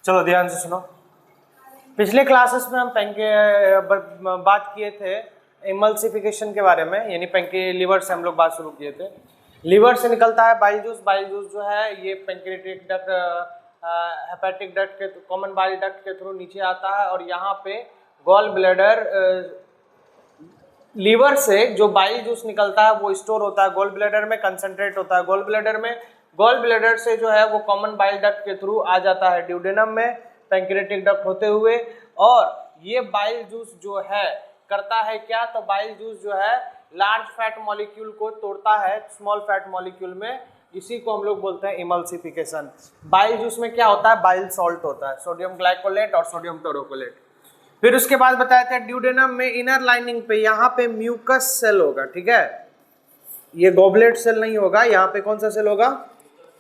चलो ध्यान से सुनो। पिछले क्लासेस में हम बात किए थे इमल्सिफिकेशन के बारे में, यानी लीवर से हम लोग बात शुरू किए थे। लीवर से निकलता है बाइल जूस। बाइल जूस जो है ये पैंक्रियाटिक डक्ट, हेपेटिक डक्ट के कॉमन बाइल डक्ट के थ्रू नीचे आता है और यहाँ पे गॉल ब्लैडर, लीवर से जो बाइल जूस निकलता है वो स्टोर होता है गॉल ब्लैडर में, कंसंट्रेट होता है गॉल ब्लैडर में। गॉल ब्लैडर से जो है वो कॉमन बाइल डक्ट के थ्रू आ जाता है ड्यूडेनम में पैंक्रियाटिक डक्ट होते हुए। और ये बाइल जूस जो है करता है क्या, तो बाइल जूस जो है लार्ज फैट मॉलिक्यूल को तोड़ता है स्मॉल फैट मॉलिक्यूल में। इसी को हम लोग बोलते हैं इमल्सिफिकेशन। बाइल जूस में क्या होता है, बाइल सॉल्ट होता है, सोडियम ग्लाइकोलेट और सोडियम टोरोकोलेट। फिर उसके बाद बताया था ड्यूडेनम में इनर लाइनिंग पे यहाँ पे म्यूकस सेल होगा, ठीक है। ये गॉबलेट सेल नहीं होगा, यहाँ पे कौन सा सेल होगा,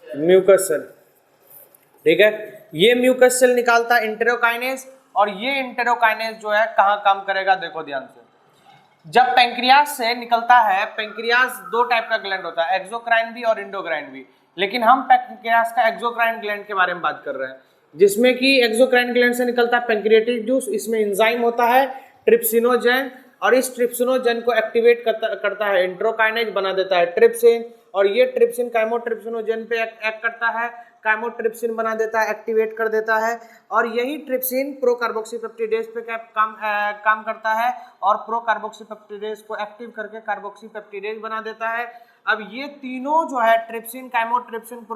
म्यूकस सेल, ठीक है। ये म्यूकस सेल निकालता है इंटेरोकाइनेज, और ये इंटेरोकाइनेज जो है कहाँ काम करेगा, देखो ध्यान से। जब पैंक्रियास से निकलता है, पैंक्रियास दो टाइप का ग्लैंड होता है, एक्सोक्राइन भी और इंडोक्राइन भी, लेकिन हम पैंक्रियास का एक्सोक्राइन ग्लैंड के बारे में बात कर रहे हैं, जिसमें कि एक्सोक्राइन ग्लैंड से निकलता है पैंक्रियाटिक जूस। इसमें एंजाइम होता है ट्रिप्सिनोजेन, और इस ट्रिप्सिनोजेन को एक्टिवेट करता है इंटेरोकाइनेज, बना देता है ट्रिप्सिन, और ये ट्रिप्सिन काइमोट्रिप्सिनोजेन पे एक्ट करता है, काइमोट्रिप्सिन बना देता है, एक्टिवेट कर देता है। और यही ट्रिप्सिन प्रो कार्बोक्सीपेप्टिडेज पे काम करता है, और प्रो कार्बोक्सीपेप्टिडेज को एक्टिव करके कार्बोक्सीपेप्टिडेज बना देता है। अब ये तीनों जो है ट्रिप्सिन, काइमोट्रिप्सिन,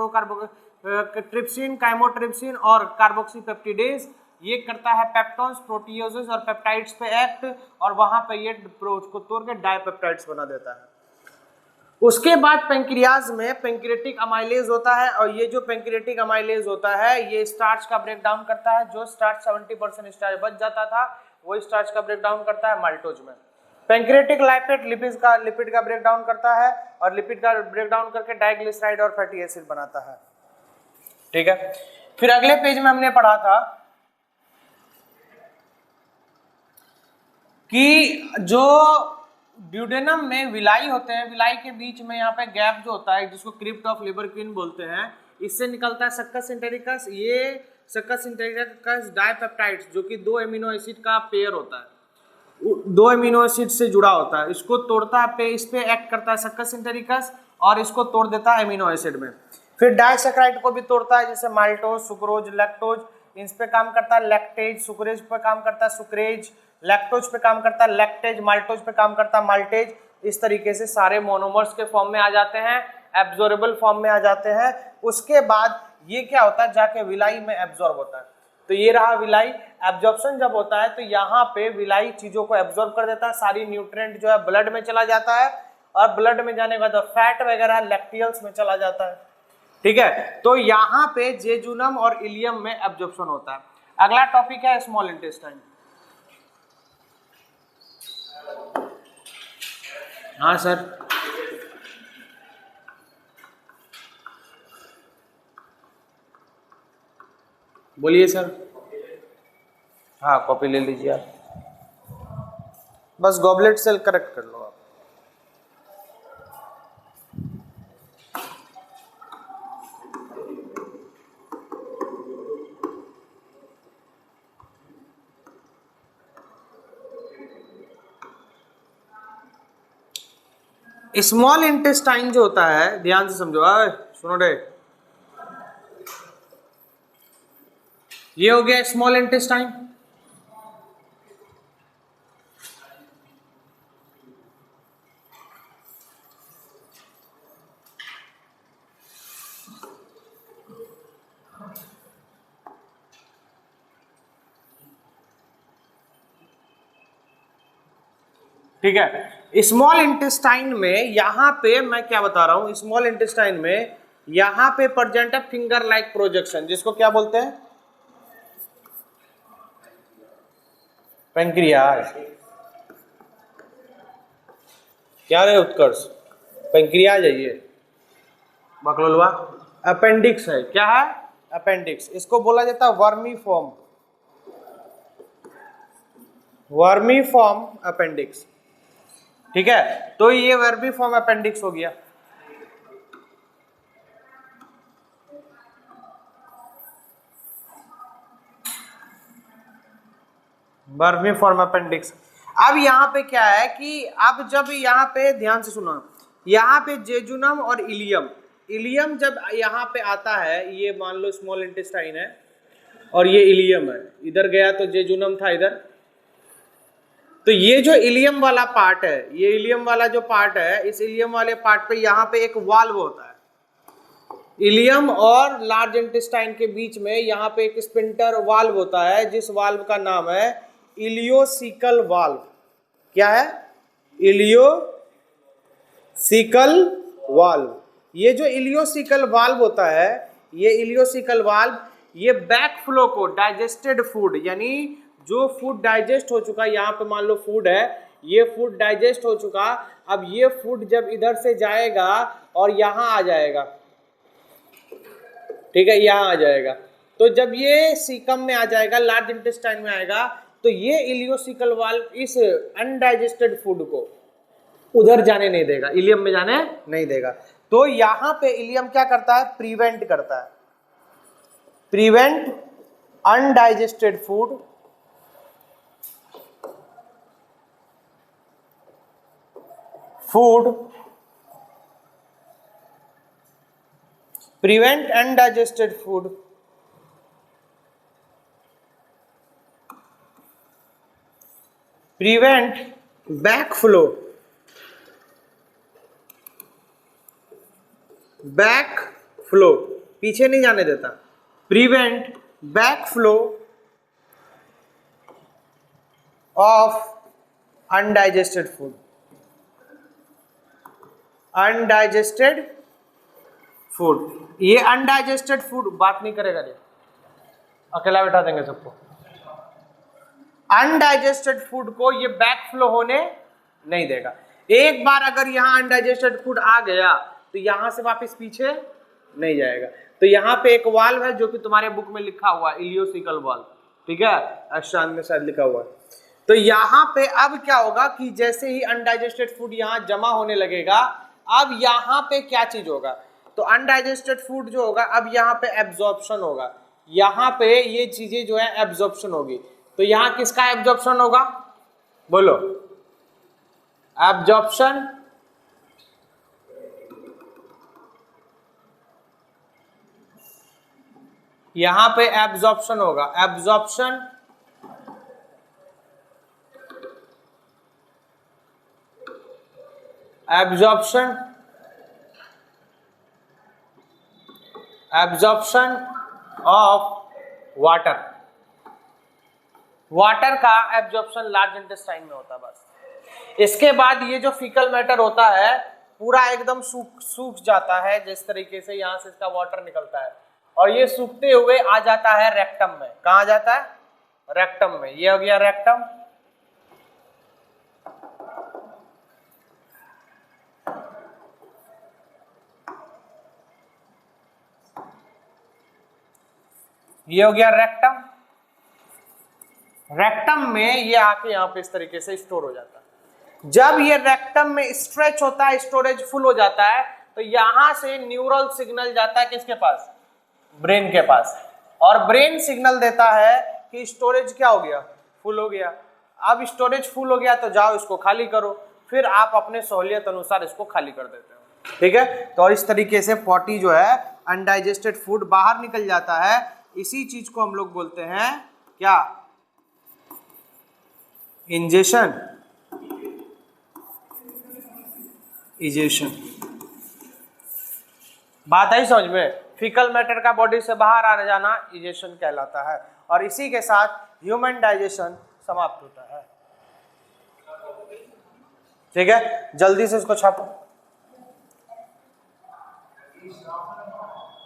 ट्रिप्सिन, काइमोट्रिप्सिन और कार्बोक्सीपेप्टिडेज, ये करता है पेप्टोन्स, प्रोटियोजेस और पेप्टाइड्स पे एक्ट, और वहां पे ये को तोड़ के डाइपेप्टाइड्स बना देता है। उसके बाद पैंक्रियाज में पैंक्रियाटिक अमाइलेज होता है, और ये जो पैंक्रियाटिक अमाइलेज होता है ये स्टार्च का ब्रेक डाउन करता है। जो स्टार्च 70% स्टार्च बच जाता था वो स्टार्च का ब्रेक डाउन करता है माल्टोज में। पैंक्रियाटिक लाइपेट लिपिड का ब्रेक डाउन करता है, और लिपिड का ब्रेक डाउन करके डाइग्लिसराइड और फैटी एसिड बनाता है, ठीक है। फिर अगले पेज में हमने पढ़ा था कि जो ड्यूडेनम में विलाई होते हैं, विलाई के बीच में यहाँ पे गैप जो होता है जिसको क्रिप्ट ऑफ लिबरक्विन बोलते हैं, इससे निकलता है सक्कस सिंटेरिकस। ये सक्कस सिंटेरिकस डाइपेप्टाइड्स जो कि दो एमिनो एसिड का पेयर होता है, दो एमिनो एसिड से जुड़ा होता है, इसको तोड़ता है, इस पे एक्ट करता है सक्कस सिंटेरिकस, और इसको तोड़ देता है एमिनो एसिड में। फिर डाइसैकेराइड को भी तोड़ता है, जैसे माल्टोज, सुक्रोज, लैक्टोज, इन पे काम करता है लैक्टेज, सुक्रेज पे काम करता है सुक्रेज, लैक्टोज पे काम करता है लैक्टेज, माल्टोज पे काम करता है माल्टेज। इस तरीके से सारे मोनोमर्स के फॉर्म में आ जाते हैं, एब्जॉर्बेबल फॉर्म में आ जाते हैं। उसके बाद ये क्या होता है, जाके विलाई में एब्जॉर्ब होता है। तो ये रहा विलाई। एब्जॉर्प्शन जब होता है तो यहाँ पे विलाई चीजों को एब्जॉर्ब कर देता है, सारी न्यूट्रिएंट जो है ब्लड में चला जाता है, और ब्लड में जाने के बाद फैट वगैरह लैक्टियल्स में चला जाता है, ठीक है। तो यहाँ पे जेजुनम और इलियम में एब्जॉर्प्शन होता है। अगला टॉपिक है स्मॉल इंटेस्टाइन। हाँ सर, बोलिए सर। हाँ कॉपी ले लीजिए आप, बस गॉबलेट सेल करेक्ट कर लो आप। स्मॉल इंटेस्टाइन जो होता है, ध्यान से समझो, सुनो रे, ये हो गया स्मॉल इंटेस्टाइन। ठीक है, स्मॉल इंटेस्टाइन में यहां पे मैं क्या बता रहा हूं, स्मॉल इंटेस्टाइन में यहां पे प्रेजेंट है फिंगर लाइक प्रोजेक्शन, जिसको क्या बोलते हैं, पैंक्रियाज। क्या रे उत्कर्ष, पैंक्रियाज है ये, बकलोलवा। अपेंडिक्स है, क्या है, अपेंडिक्स। इसको बोला जाता है वर्मीफॉर्म, वर्मीफॉर्म अपेंडिक्स, ठीक है। तो ये वर्मीफॉर्म अपेंडिक्स हो गया। Vermiform appendix. अब यहाँ पे क्या है कि अब जब यहाँ पे ध्यान से सुना, यहाँ पे जेजुनम और इलियम, इलियम जब यहाँ पे आता है, ये मान लो स्मॉल इंटेस्टाइन है और ये इलियम है, इधर गया तो जेजुनम था इधर, तो ये जो इलियम वाला पार्ट है, ये इलियम वाला जो पार्ट है, इस इलियम वाले पार्ट पे यहाँ पे एक वाल्व होता है, इलियम और लार्ज इंटेस्टाइन के बीच में यहाँ पे एक स्पिंटर वाल्व होता है, जिस वाल्व का नाम है इलियोसिकल वाल्व। क्या है? Ileocaecal valve. ये जो इलियोसिकल वाल्व होता है, ये इलियोसिकल वाल्व ये बैक फ्लो को डाइजेस्टेड फूड, यानी जो फूड डाइजेस्ट हो चुका, यहाँ पे मान लो फूड है, ये फूड डाइजेस्ट हो चुका, अब ये फूड जब इधर से जाएगा और यहाँ आ जाएगा, ठीक है, यहाँ आ जाएगा, तो जब ये सीकम में आ जाएगा, लार्ज इंटेस्टाइन में आएगा, तो ये इलियोसिकल वाल्व इस अनडाइजेस्टेड फूड को उधर जाने नहीं देगा, इलियम में जाने नहीं देगा। तो यहाँ पे इलियम क्या करता है? प्रिवेंट करता है, prevent undigested food prevent undigested food prevent backflow पीछे नहीं जाने देता, prevent backflow of undigested food ये अनडाइजेस्टेड फूड बात नहीं करेगा, ये अकेला बैठा देंगे सबको। अनडाइजेस्टेड फूड को ये बैक फ्लो होने नहीं देगा। एक बार अगर यहाँ अनडाइजेस्टेड फूड आ गया तो यहाँ से वापस पीछे नहीं जाएगा। तो यहाँ पे एक वाल्व है जो कि तुम्हारे बुक में लिखा हुआ है, इलियोसिकल वाल्व, ठीक है, अशांत में शायद लिखा हुआ है। तो यहाँ पे अब क्या होगा कि जैसे ही अनडाइजेस्टेड फूड यहाँ जमा होने लगेगा, अब यहाँ पे क्या चीज होगा? तो अनडाइजेस्टेड फूड जो होगा, अब यहाँ पे एब्जॉर्प्शन होगा, यहाँ पे ये चीजें जो है एब्जॉर्प्शन होगी। तो यहाँ किसका एब्जॉर्प्शन होगा? बोलो, एब्जॉर्प्शन यहाँ पे एब्जॉर्प्शन होगा, एब्जॉर्प्शन ऑफ वाटर। वाटर का एब्जॉर्प्शन लार्ज इंटेस्टाइन में होता है बस। इसके बाद ये जो फीकल मैटर होता है पूरा एकदम सूख जाता है, जिस तरीके से यहाँ से इसका वाटर निकलता है, और ये सूखते हुए आ जाता है रेक्टम में। कहाँ जाता है? रेक्टम में। ये हो गया रेक्टम। ये हो गया रेक्टम। रेक्टम में ये आके यहाँ पे इस तरीके से स्टोर हो जाता है। जब ये रेक्टम में स्ट्रेच होता है, स्टोरेज फुल हो जाता है, तो यहां से न्यूरल सिग्नल जाता है किसके पास? ब्रेन के पास। और ब्रेन सिग्नल देता है कि स्टोरेज क्या हो गया? फुल हो गया। अब स्टोरेज फुल हो गया तो जाओ इसको खाली करो। फिर आप अपने सहूलियत अनुसार इसको खाली कर देते हो, ठीक है। तो इस तरीके से पॉटी जो है अनडाइजेस्टेड फूड बाहर निकल जाता है। इसी चीज को हम लोग बोलते हैं क्या? Ingestion, egestion. बात आई समझ में? फीकल मैटर का बॉडी से बाहर आ जाना इजेशन कहलाता है, और इसी के साथ ह्यूमन डाइजेशन समाप्त होता है, ठीक है। जल्दी से इसको छापो,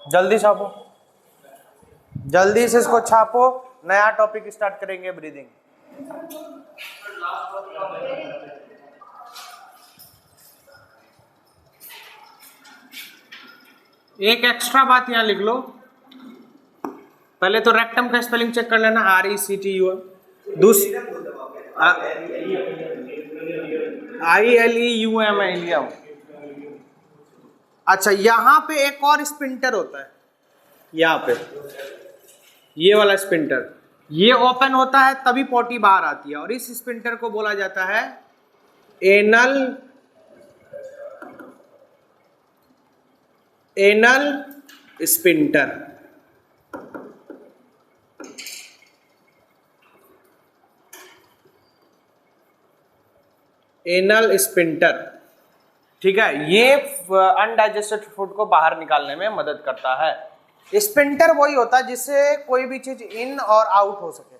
जल्दी छापो, जल्दी से इसको छापो। नया टॉपिक स्टार्ट करेंगे, ब्रीदिंग। एक एक्स्ट्रा बात यहां लिख लो। पहले तो रेक्टम का स्पेलिंग चेक कर लेना, RECTUM। ILEUM, ilium. अच्छा, यहां पे एक और स्पिंटर होता है, यहां पे ये वाला स्पिंटर, ये ओपन होता है तभी पोटी बाहर आती है, और इस स्पिंटर को बोला जाता है एनल स्पिंटर। एनल स्पिंटर, ठीक है। ये अनडाइजेस्टेड फूड को बाहर निकालने में मदद करता है। स्पिंटर वही होता है जिससे कोई भी चीज इन और आउट हो सके,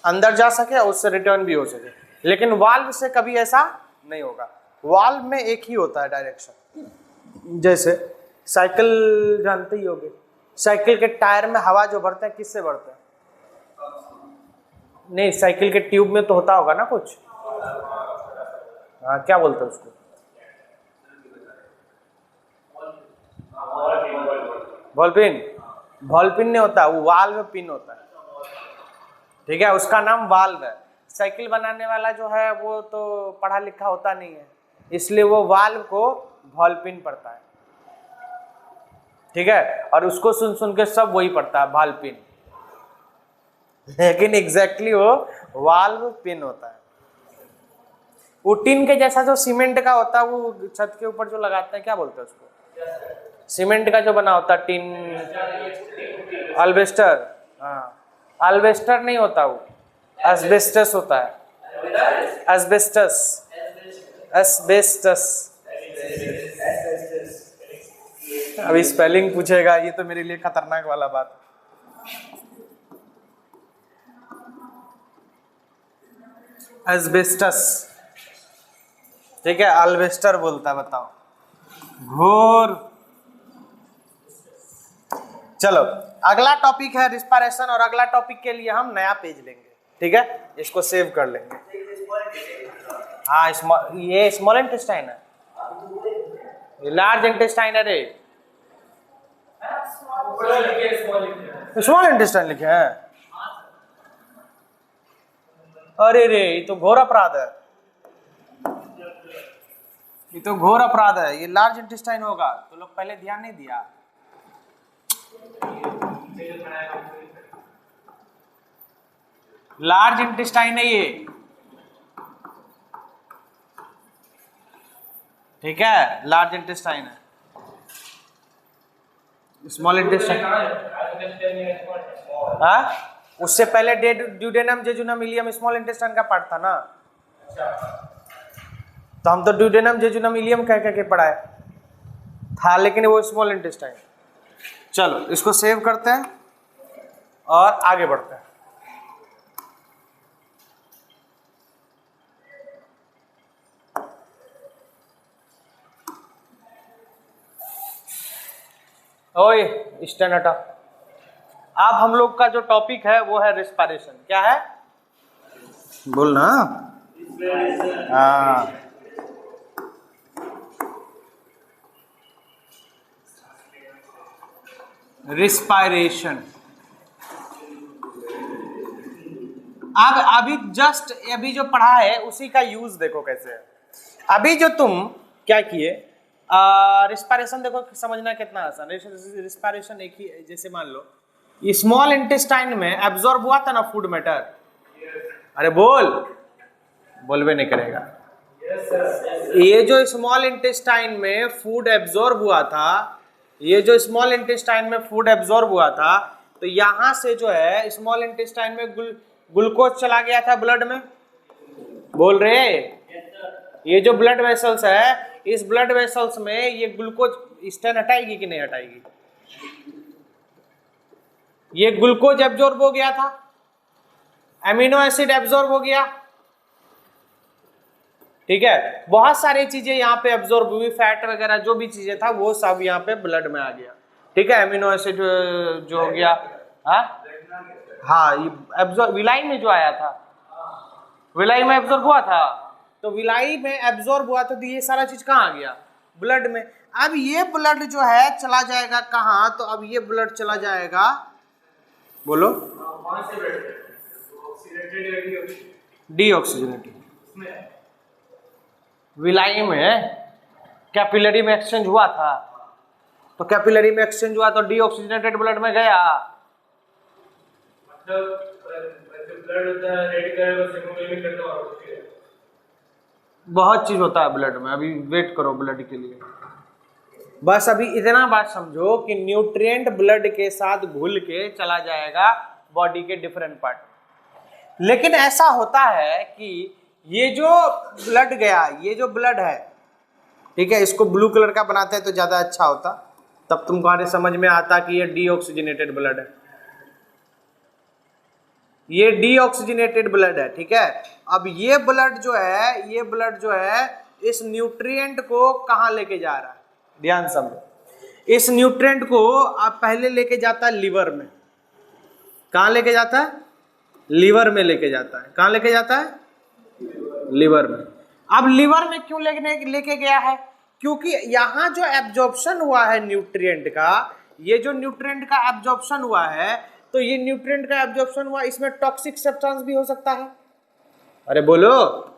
अंदर जा सके और उससे रिटर्न भी हो सके, लेकिन वाल्व से कभी ऐसा नहीं होगा। वाल्व में एक ही होता है डायरेक्शन। जैसे साइकिल जानते ही होगे, साइकिल के टायर में हवा जो भरते हैं किससे भरते हैं? नहीं, साइकिल के ट्यूब में तो होता होगा ना कुछ, हाँ क्या बोलते हैं उसको? बॉलपिन। बॉलपिन नहीं होता, वो वाल्व पिन होता है, ठीक है, उसका नाम वाल्व है। साइकिल बनाने वाला जो है वो तो पढ़ा लिखा होता नहीं है, इसलिए वो वाल्व को बॉलपिन पढ़ता है, ठीक है, और उसको सुन सुन के सब वही पढ़ता है बॉलपिन, लेकिन एग्जैक्टली वो वाल्व पिन होता है। वो टिन के जैसा जो सीमेंट का होता है, वो छत के ऊपर जो लगाते हैं क्या बोलते हैं उसको? सीमेंट का जो बना होता है टिन, अल्बेस्टर। हाँ, अल्बेस्टर नहीं होता, वो एस्बेस्टस होता है। Asbestos, asbestos. अभी स्पेलिंग पूछेगा, ये तो मेरे लिए खतरनाक वाला बात। एस्बेस्टस, ठीक है, अल्बेस्टर बोलता है, बताओ। घोर। चलो अगला टॉपिक है रिस्पायरेशन, और अगला टॉपिक के लिए हम नया पेज लेंगे, ठीक है, इसको सेव कर लेंगे। हाँ, ये स्मॉल इंटेस्टाइन है, लार्ज इंटेस्टाइन है रे, स्मॉल इंटेस्टाइन लिखे हैं। अरे रे, ये तो घोर अपराध है, ये तो घोर अपराध है, ये लार्ज इंटेस्टाइन होगा, तो लोग पहले ध्यान नहीं दिया। लार्ज इंटेस्टाइन है ये, ठीक है, लार्ज इंटेस्टाइन है। स्मॉल इंटेस्टाइन, हाँ, उससे पहले duodenum jejunum ilium small intestine का पार्ट था ना, तो हम तो ड्यूडेनम जेजुनम इलियम कह के पढ़ाए था, लेकिन वो स्मॉल इंटेस्टाइन। चलो इसको सेव करते हैं और आगे बढ़ते हैं। ओए स्टैंड हटा। अब हम लोग का जो टॉपिक है वो है रिस्पायरेशन। क्या है बोलना? हाँ, रिस्पायरेशन। अब अभी जो पढ़ा है उसी का यूज देखो कैसे है। अभी जो तुम क्या किए, रिस्पायरेशन देखो, समझना कितना आसान। रिस्पायरेशन एक ही, जैसे मान लो स्मॉल इंटेस्टाइन में एब्जॉर्ब हुआ था ना फूड मैटर। अरे बोलवे नहीं करेगा। ये जो स्मॉल इंटेस्टाइन में फूड एब्जॉर्ब हुआ था, ये जो स्मॉल इंटेस्टाइन में फूड एब्जॉर्ब हुआ था, तो यहां से जो है स्मॉल इंटेस्टाइन में ग्लूकोज चला गया था ब्लड में। बोल रहे? ये जो ब्लड वेसल्स है, इस ब्लड वेसल्स में ये ग्लूकोज स्टेन हटाएगी कि नहीं हटाएगी? ये ग्लूकोज एब्जॉर्ब हो गया था, एमिनो एसिड एब्जॉर्ब हो गया, ठीक है, बहुत सारी चीजें यहाँ पे एब्जॉर्ब हुई, फैट वगैरह जो भी चीजें था वो सब यहाँ पे ब्लड में आ गया, ठीक है। एमिनो एसिड जो हो गया, हाँ, ये एब्जॉर्ब विलाई में जो आया था, विलाई में एब्जॉर्ब हुआ था, तो विलाई में एब्जॉर्ब हुआ था, तो ये सारा चीज कहाँ आ गया? ब्लड में। अब ये ब्लड जो है चला जाएगा कहाँ? तो अब ये ब्लड चला जाएगा, बोलो, डीऑक्सीजनेटेड। विलाई में कैपिलरी में एक्सचेंज हुआ था, तो कैपिलरी में एक्सचेंज हुआ तो डीऑक्सीजनेटेड ब्लड में गया। बहुत चीज होता है ब्लड में, अभी वेट करो ब्लड के लिए। बस अभी इतना बात समझो कि न्यूट्रिएंट ब्लड के साथ घुल के चला जाएगा बॉडी के डिफरेंट पार्ट। लेकिन ऐसा होता है कि ये जो ब्लड गया, ये जो ब्लड है, ठीक है, इसको ब्लू कलर का बनाते हैं तो ज्यादा अच्छा होता, तब तुम्हारे समझ में आता कि ये डीऑक्सीजनेटेड ब्लड है, ये डीऑक्सीजनेटेड ब्लड है, ठीक है। अब ये ब्लड जो है, ये ब्लड जो है इस न्यूट्रिएंट को कहाँ लेके जा रहा है, ध्यान समझो। इस न्यूट्रिएंट को आप पहले लेके जाता है लिवर में। कहाँ लेके जाता है? लिवर में लेके जाता है। कहाँ लेके जाता है? लिवर में। अब लिवर में क्यों लेके गया है? क्योंकि यहाँ जो एब्जॉर्प्शन हुआ है न्यूट्रिएंट का, ये जो न्यूट्रिएंट का एब्जॉर्प्शन हुआ है, तो ये न्यूट्रिएंट का एब्जॉर्प्शन हुआ, इसमें टॉक्सिक सब्सटेंस भी हो सकता है। अरे बोलो,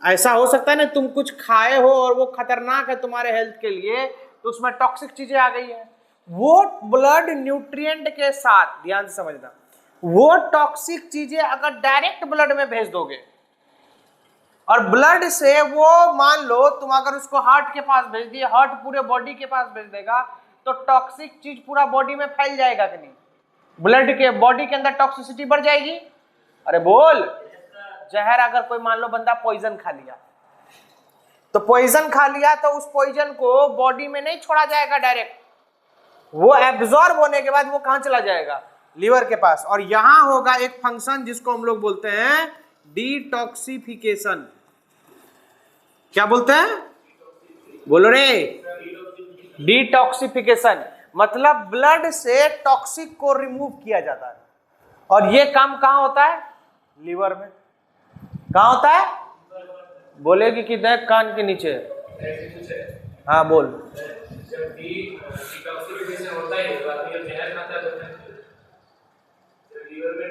ऐसा हो सकता है ना, तुम कुछ खाए हो और वो खतरनाक है तुम्हारे हेल्थ के लिए, तो उसमें टॉक्सिक चीजें आ गई है। वो ब्लड न्यूट्रिएंट के साथ, ध्यान से समझना, वो टॉक्सिक चीजें अगर डायरेक्ट ब्लड में भेज दोगे और ब्लड से वो, मान लो तुम अगर उसको हार्ट के पास भेज दिए, हार्ट पूरे बॉडी के पास भेज देगा, तो टॉक्सिक चीज पूरा बॉडी में फैल जाएगा कि नहीं? ब्लड के बॉडी के अंदर टॉक्सिसिटी बढ़ जाएगी। अरे बोल, जहर अगर कोई मान लो बंदा पॉइजन खा लिया, तो पॉइजन खा लिया तो उस पॉइजन को बॉडी में नहीं छोड़ा जाएगा डायरेक्ट, वो एब्जॉर्ब होने के बाद वो कहां चला जाएगा? लिवर के पास। और यहां होगा एक फंक्शन जिसको हम लोग बोलते हैं डिटॉक्सिफिकेशन। क्या बोलते हैं? बोलो रे। डिटॉक्सिफिकेशन मतलब ब्लड से टॉक्सिक को रिमूव किया जाता है। और ये काम कहां होता है? लिवर में। कहां होता है? बोलेगी कि देख कान के नीचे। हाँ बोल। जब डिटॉक्सिफिकेशन होता है तो आदमी जब जहर खाता है तो लीवर में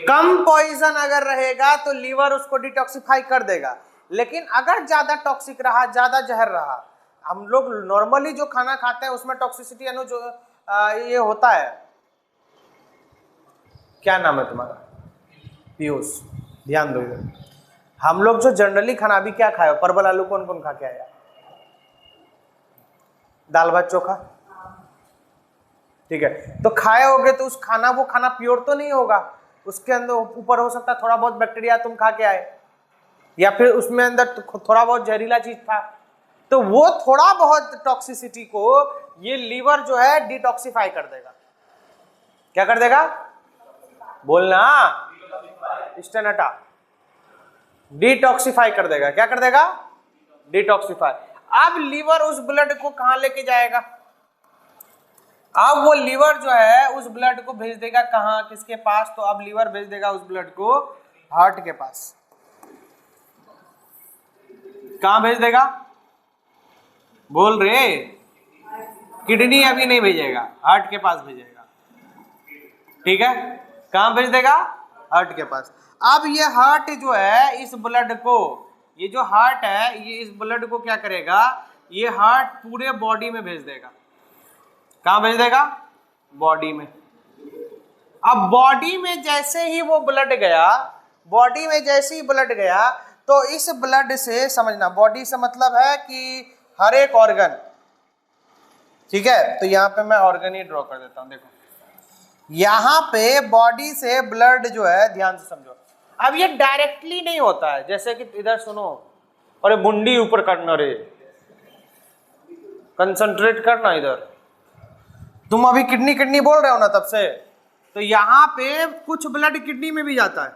कम पॉइजन अगर रहेगा तो लीवर उसको डिटॉक्सिफाई कर देगा। लेकिन अगर ज्यादा टॉक्सिक रहा, ज्यादा जहर रहा, हम लोग नॉर्मली जो खाना खाते हैं उसमें टॉक्सिसिटी जो ये होता है, क्या नाम है तुम्हारा? पीयूष। ध्यान दो इधर। हम लोग जो जनरली खाना, अभी क्या खाए हो? परवल आलू कौन कौन खा के आया? दाल भात चोखा, ठीक है। तो खाए होगे तो उस खाना, वो खाना प्योर तो नहीं होगा, उसके अंदर ऊपर हो सकता है थोड़ा बहुत बैक्टीरिया तुम खा के आए, या फिर उसमें अंदर थोड़ा बहुत जहरीला चीज था, तो वो थोड़ा बहुत टॉक्सिसिटी को ये लीवर जो है डिटॉक्सिफाई कर देगा। क्या कर देगा? बोलना, स्टेनटा। डिटॉक्सिफाई कर देगा। क्या कर देगा? डिटॉक्सिफाई। अब लीवर उस ब्लड को कहां लेके जाएगा? अब वो लीवर जो है उस ब्लड को भेज देगा कहां, किसके पास? तो अब लीवर भेज देगा उस ब्लड को हार्ट के पास। कहां भेज देगा? बोल रे। किडनी अभी नहीं भेजेगा, हार्ट के पास भेजेगा, ठीक है। कहां भेज देगा? हार्ट के पास। अब ये हार्ट जो है इस ब्लड को, ये जो हार्ट है ये इस ब्लड को क्या करेगा? ये हार्ट पूरे बॉडी में भेज देगा। कहां भेज देगा? बॉडी में। अब बॉडी में जैसे ही वो ब्लड गया, बॉडी में जैसे ही ब्लड गया, तो इस ब्लड से समझना, बॉडी से मतलब है कि हर एक ऑर्गन, ठीक है। तो यहाँ पे मैं ऑर्गन ही ड्रॉ कर देता हूं। देखो यहाँ पे बॉडी से ब्लड जो है, ध्यान से समझो, अब ये डायरेक्टली नहीं होता है, जैसे कि इधर सुनो, अरे मुंडी ऊपर करना रे, कंसंट्रेट करना इधर। तुम अभी किडनी किडनी बोल रहे हो ना तब से, तो यहाँ पे कुछ ब्लड किडनी में भी जाता है,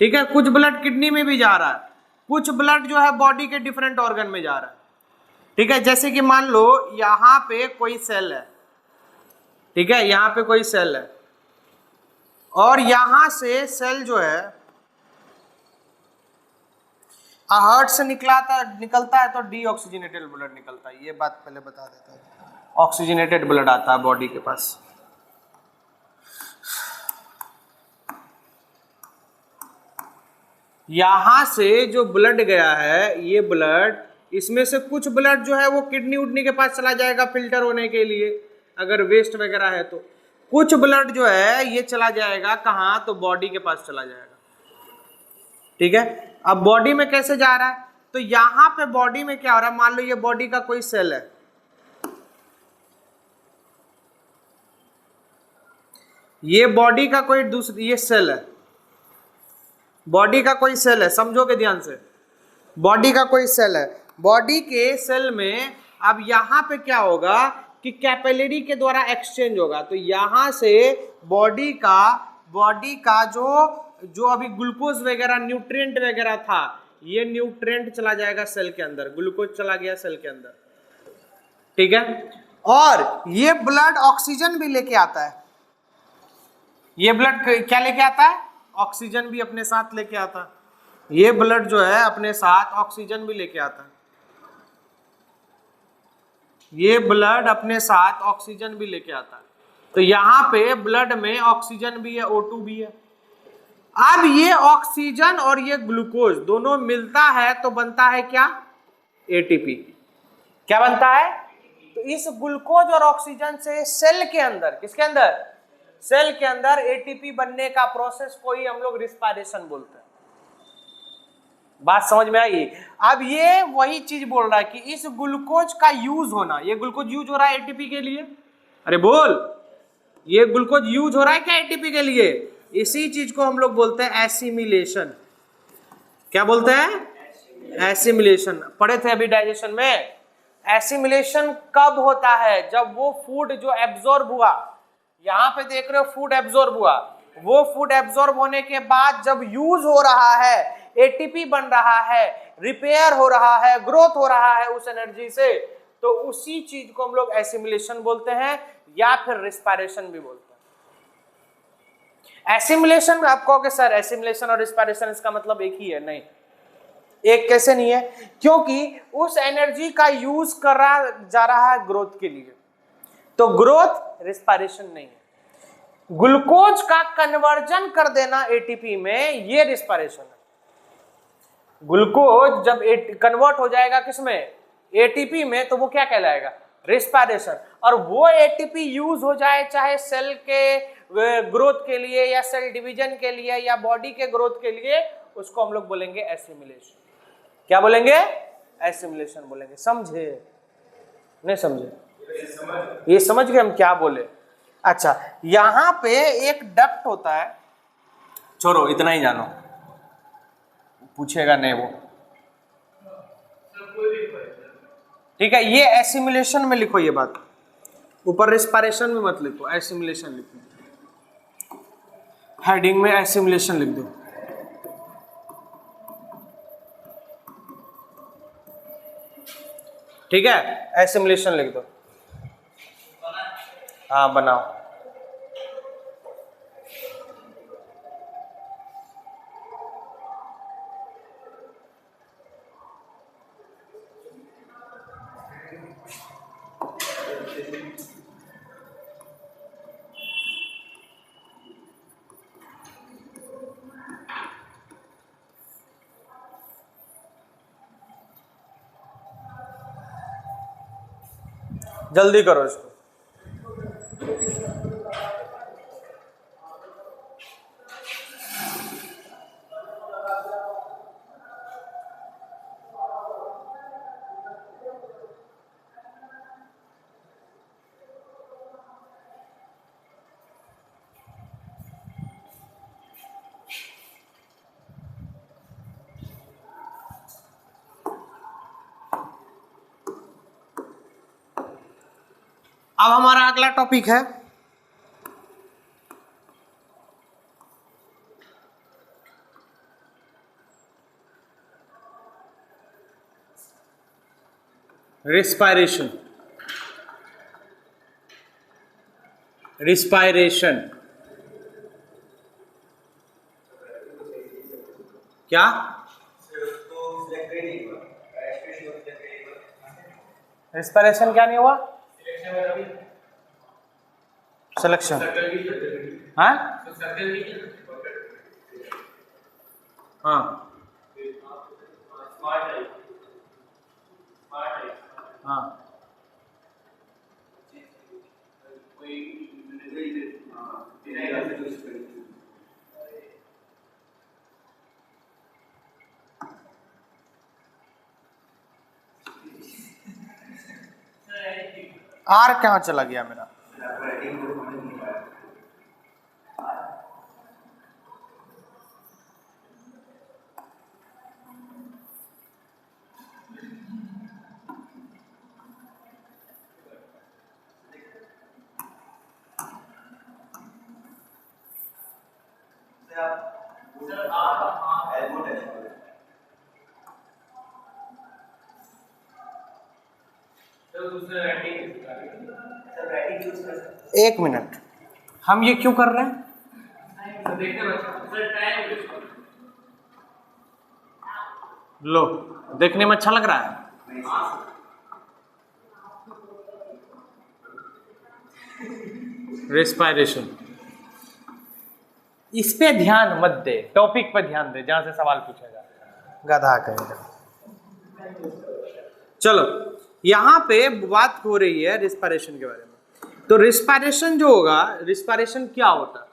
ठीक है, कुछ ब्लड किडनी में भी जा रहा है, कुछ ब्लड जो है बॉडी के डिफरेंट ऑर्गन में जा रहा है, ठीक है। जैसे कि मान लो यहाँ पे कोई सेल है, ठीक है, यहाँ पे कोई सेल है, और यहां से सेल जो है हार्ट से निकलता है तो डीऑक्सीजनेटेड ब्लड निकलता है। ये बात पहले बता देता हूं, ऑक्सीजनेटेड ब्लड आता है बॉडी के पास। यहां से जो ब्लड गया है, ये ब्लड, इसमें से कुछ ब्लड जो है वो किडनी उडनी के पास चला जाएगा फिल्टर होने के लिए, अगर वेस्ट वगैरह है तो। कुछ ब्लड जो है ये चला जाएगा कहाँ, तो बॉडी के पास चला जाएगा। ठीक है, अब बॉडी में कैसे जा रहा है, तो यहां पे बॉडी में क्या हो रहा है, मान लो ये बॉडी का कोई सेल है, ये बॉडी का कोई दूसरी ये सेल है, बॉडी का कोई सेल है, समझोगे ध्यान से, बॉडी का कोई सेल है, बॉडी के सेल में अब यहां पे क्या होगा कि कैपिलरी के द्वारा एक्सचेंज होगा, तो यहां से बॉडी का जो अभी ग्लूकोज वगैरह न्यूट्रिएंट वगैरह था, ये न्यूट्रिएंट चला जाएगा सेल के अंदर, ग्लूकोज चला गया सेल के अंदर। ठीक है, और ये ब्लड ऑक्सीजन भी लेके आता है, ये ब्लड क्या लेके आता है, ऑक्सीजन भी अपने साथ लेके आता है, ये ब्लड जो है अपने साथ ऑक्सीजन भी लेके आता है, ये ब्लड अपने साथ ऑक्सीजन भी लेके आता है, तो यहां पे ब्लड में ऑक्सीजन भी है, O2 भी है। अब ये ऑक्सीजन और ये ग्लूकोज दोनों मिलता है तो बनता है क्या, एटीपी। क्या बनता है, तो इस ग्लूकोज और ऑक्सीजन से सेल के अंदर, किसके अंदर, सेल के अंदर एटीपी बनने का प्रोसेस को ही हम लोग रिस्पायरेशन बोलते हैं। बात समझ में आई। अब ये वही चीज बोल रहा है कि इस ग्लूकोज का यूज होना, ये ग्लूकोज यूज हो रहा है एटीपी के लिए, अरे बोल, ये ग्लूकोज यूज हो रहा है क्या एटीपी के लिए, इसी चीज को हम लोग बोलते हैं एसिमिलेशन। क्या बोलते हैं, एसिमिलेशन। पढ़े थे अभी डाइजेशन में। एसिमिलेशन कब होता है, जब वो फूड जो एब्जॉर्ब हुआ, यहां पे देख रहे हो फूड एब्जॉर्ब हुआ, वो फूड एब्जॉर्ब होने के बाद जब यूज हो रहा है, एटीपी बन रहा है, रिपेयर हो रहा है, ग्रोथ हो रहा है उस एनर्जी से, तो उसी चीज को हम लोग एसिमिलेशन बोलते हैं या फिर रिस्पायरेशन भी बोलते हैं। एसिमिलेशन आप कहोगे सर एसिमिलेशन और रिस्पायरेशन इसका मतलब एक ही है, नहीं, एक कैसे नहीं है, क्योंकि उस एनर्जी का यूज करा जा रहा है ग्रोथ के लिए, तो ग्रोथ रिस्पायरेशन नहीं है। ग्लूकोज का कन्वर्जन कर देना एटीपी में, ये रिस्पायरेशन है। ग्लूकोज जब कन्वर्ट हो जाएगा किसमें, एटीपी में, तो वो क्या कहलाएगा, रिस्पायरेशन। और वो एटीपी यूज हो जाए चाहे सेल के ग्रोथ के लिए या सेल डिवीजन के लिए या बॉडी के ग्रोथ के लिए, उसको हम लोग बोलेंगे एसिमिलेशन। क्या बोलेंगे, एसिमिलेशन बोलेंगे। समझे, नहीं समझे, ये समझ गए हम क्या बोले। अच्छा, यहां पे एक डक्ट होता है, छोड़ो इतना ही जानो, पूछेगा नहीं वो, ठीक है। ये एसिमिलेशन में लिखो, ये बात ऊपर रिस्पायरेशन में मत लिखो, एसिमिलेशन लिखो, हेडिंग में एसिमिलेशन लिख दो। ठीक है, एसिमिलेशन लिख दो, हाँ बनाओ। जल्दी करो इसको। अब हमारा अगला टॉपिक है रिस्पायरेशन। रिस्पायरेशन क्या, रिस्पायरेशन क्या नहीं हुआ, सिलेक्शन, हाँ हाँ हाँ, आर कहाँ चला गया मेरा? तो दूसरा राइटिंग एक मिनट, हम ये क्यों कर रहे हैं? तो देखते बच्चा सर टाइम वेस्ट कर लो, देखने में अच्छा लग रहा है। रेस्पायरेशन, इस पे ध्यान मत दे, टॉपिक पे ध्यान दे जहां से सवाल पूछेगा, गधा कहेगा। चलो, यहां पे बात हो रही है रेस्पायरेशन के बारे में। तो रेस्पायरेशन जो होगा, रेस्पायरेशन क्या होता है?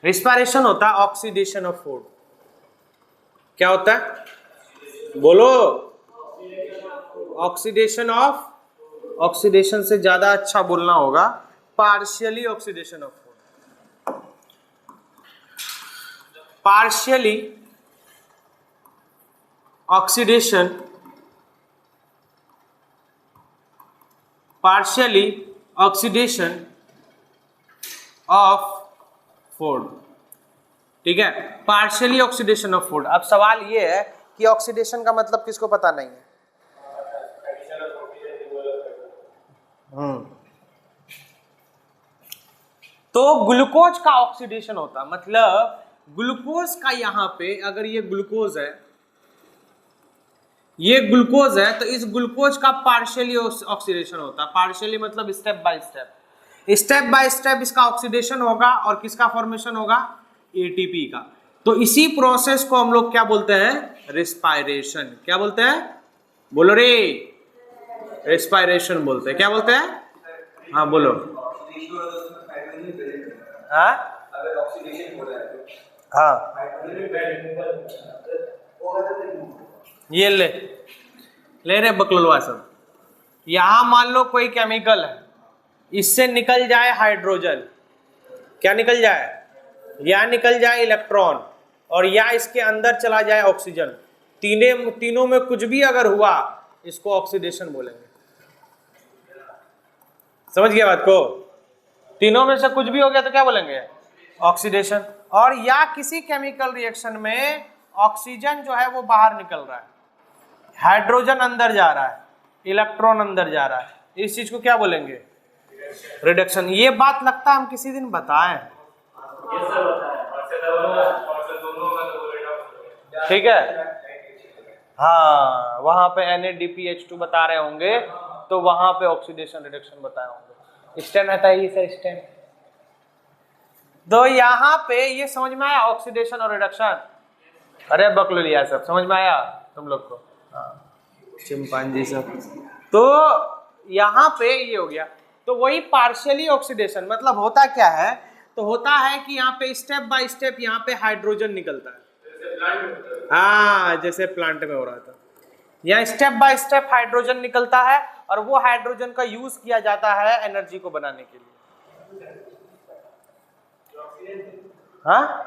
रेस्पायरेशन होता है ऑक्सीडेशन ऑफ फूड। क्या होता है? बोलो। ऑक्सीडेशन ऑफ, ऑक्सीडेशन से ज्यादा अच्छा बोलना होगा partially oxidation of food. Partially oxidation, partially oxidation of food. ठीक है, पार्शियली ऑक्सीडेशन ऑफ फूड। अब सवाल ये है कि ऑक्सीडेशन का मतलब किसको पता नहीं है? तो ग्लूकोज का ऑक्सीडेशन होता, मतलब ग्लूकोज का यहां पे, अगर ये ग्लूकोज है, ये ग्लूकोज है, तो इस ग्लूकोज का पार्शियली ऑक्सीडेशन होता है। पार्शियली मतलब step by step, step by step इसका ऑक्सीडेशन होगा और किसका फॉर्मेशन होगा? एटीपी का। तो इसी प्रोसेस को हम लोग क्या बोलते हैं? रेस्पायरेशन। क्या बोलते हैं? बोलो रे। रेस्पायरेशन बोलते हैं। क्या बोलते हैं? हाँ बोलो। हाँ हाँ, ये ले रे बकलवा सब। यहां मान लो कोई केमिकल है, इससे निकल जाए हाइड्रोजन, क्या निकल जाए? या निकल जाए इलेक्ट्रॉन, और या इसके अंदर चला जाए ऑक्सीजन। तीनों में कुछ भी अगर हुआ, इसको ऑक्सीडेशन बोलेंगे। समझ गया बात को? तीनों में से कुछ भी हो गया तो क्या बोलेंगे? ऑक्सीडेशन। और या किसी केमिकल रिएक्शन में ऑक्सीजन जो है वो बाहर निकल रहा है, हाइड्रोजन अंदर जा रहा है, इलेक्ट्रॉन अंदर जा रहा है, इस चीज को क्या बोलेंगे? रिडक्शन। ये बात लगता है हम किसी दिन बताएं। ठीक है, हाँ, वहां पे NADPH2 बता रहे होंगे, तो वहां पे ऑक्सीडेशन रिडक्शन बताए होंगे। स्टेन आता है ये सर, स्टेन। तो यहाँ पे ये समझ में आया ऑक्सीडेशन और रिडक्शन? अरे बकलो लिया सब, समझ में आया तुम लोग को? हाँ, चिंपांजी सब। तो यहाँ पे ये हो गया। तो वही पार्शियली ऑक्सीडेशन मतलब होता क्या है? तो होता है कि यहाँ पे स्टेप बाय स्टेप यहाँ पे हाइड्रोजन निकलता है। हाँ, जैसे प्लांट में हो रहा था, यहाँ स्टेप बाय स्टेप हाइड्रोजन निकलता है, और वो हाइड्रोजन का यूज किया जाता है एनर्जी को बनाने के लिए। हाँ,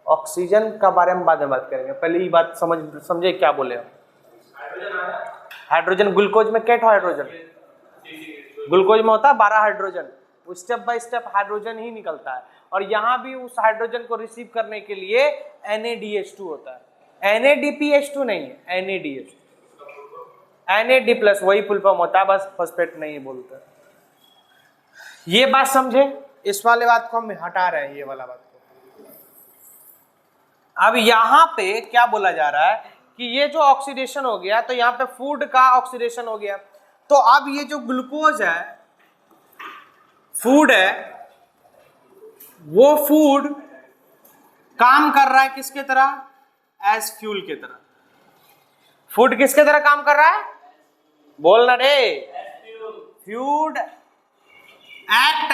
ऑक्सीजन का बारे में बाद में बात करेंगे, पहले ही बात समझे क्या बोले हम। हाइड्रोजन, ग्लूकोज में क्या हाइड्रोजन? ग्लूकोज में होता है 12 हाइड्रोजन। वो स्टेप बाय स्टेप हाइड्रोजन ही निकलता है, और यहाँ भी उस हाइड्रोजन को रिसीव करने के लिए NADH2 होता है। NADPH2 नहीं है, NADH2। NAD+ वही फुल फॉर्म होता है, बस फॉस्फेट नहीं बोलते। ये बात समझे? इस वाले बात को हम हटा रहे हैं, ये वाला बात को। अब यहाँ पे क्या बोला जा रहा है कि ये जो ऑक्सीडेशन हो गया, तो यहाँ पे फूड का ऑक्सीडेशन हो गया। तो अब ये जो ग्लूकोज है, फूड है, वो फूड काम कर रहा है किसके तरह? एज फ्यूल के तरह। फूड किसके तरह काम कर रहा है? बोलना रे। Food act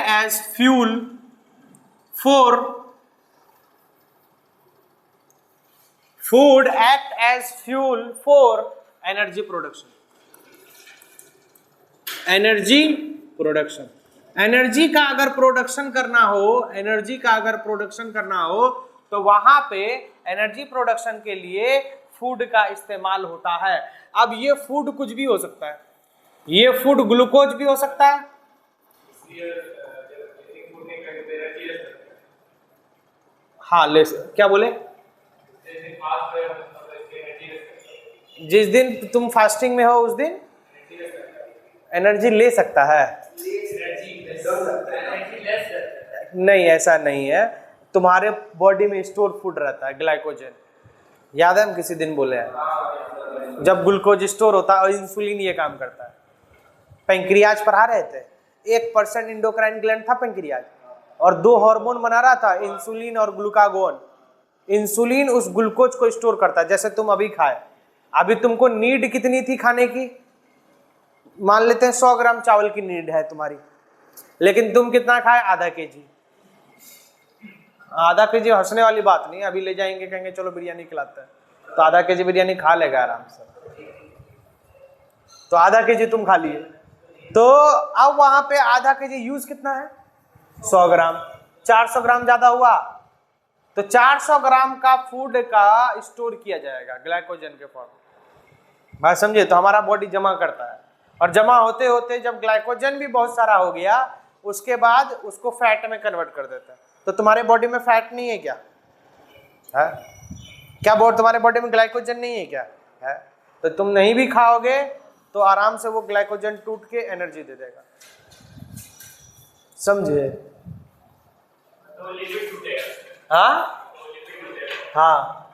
as fuel food act as fuel for energy production. Energy production, energy का अगर प्रोडक्शन करना हो, एनर्जी का अगर प्रोडक्शन करना हो तो वहां पे एनर्जी प्रोडक्शन के लिए फूड का इस्तेमाल होता है। अब ये फूड कुछ भी हो सकता है, ये फूड ग्लूकोज भी हो सकता है, हाँ ले क्या बोले, जिस दिन तुम फास्टिंग में हो उस दिन एनर्जी ले सकता है, नहीं ऐसा नहीं है, तुम्हारे बॉडी में स्टोर फूड रहता है ग्लाइकोजन, याद है हम किसी दिन बोले हैं, जब ग्लूकोज स्टोर होता है और इंसुलिन ये काम करता है। पेंक्रियाज पढ़ा रहे थे, 1% इंडोक्राइन ग्लैंड था पेंक्रियाज, और 2 हार्मोन बना रहा था, इंसुलिन और ग्लूकागोन। इंसुलिन उस ग्लूकोज को स्टोर करता है, जैसे तुम अभी खाए, अभी तुमको नीड कितनी थी खाने की, मान लेते हैं 100 ग्राम चावल की नीड है तुम्हारी, लेकिन तुम कितना खाए, आधा केजी। आधा केजी हंसने वाली बात नहीं, अभी ले जाएंगे कहेंगे चलो बिरयानी खिलाते हैं, तो आधा केजी बिरयानी खा लेगा आराम से, तो आधा केजी तुम खा लिए, तो अब वहां पे आधा केजी यूज कितना है, 100 ग्राम, 400 ग्राम ज्यादा हुआ, तो 400 ग्राम का फूड का स्टोर किया जाएगा ग्लाइकोजन के फॉर्म में। बात समझे, तो हमारा बॉडी जमा करता है, और जमा होते होते जब ग्लाइकोजन भी बहुत सारा हो गया उसके बाद उसको फैट में कन्वर्ट कर देता है। तो तुम्हारे बॉडी में फैट नहीं है क्या, है क्या, तुम्हारे बॉडी में ग्लाइकोजन नहीं है क्या, है, तो तुम नहीं भी खाओगे तो आराम से वो ग्लाइकोजन टूट के एनर्जी दे देगा, समझे, हाँ हाँ।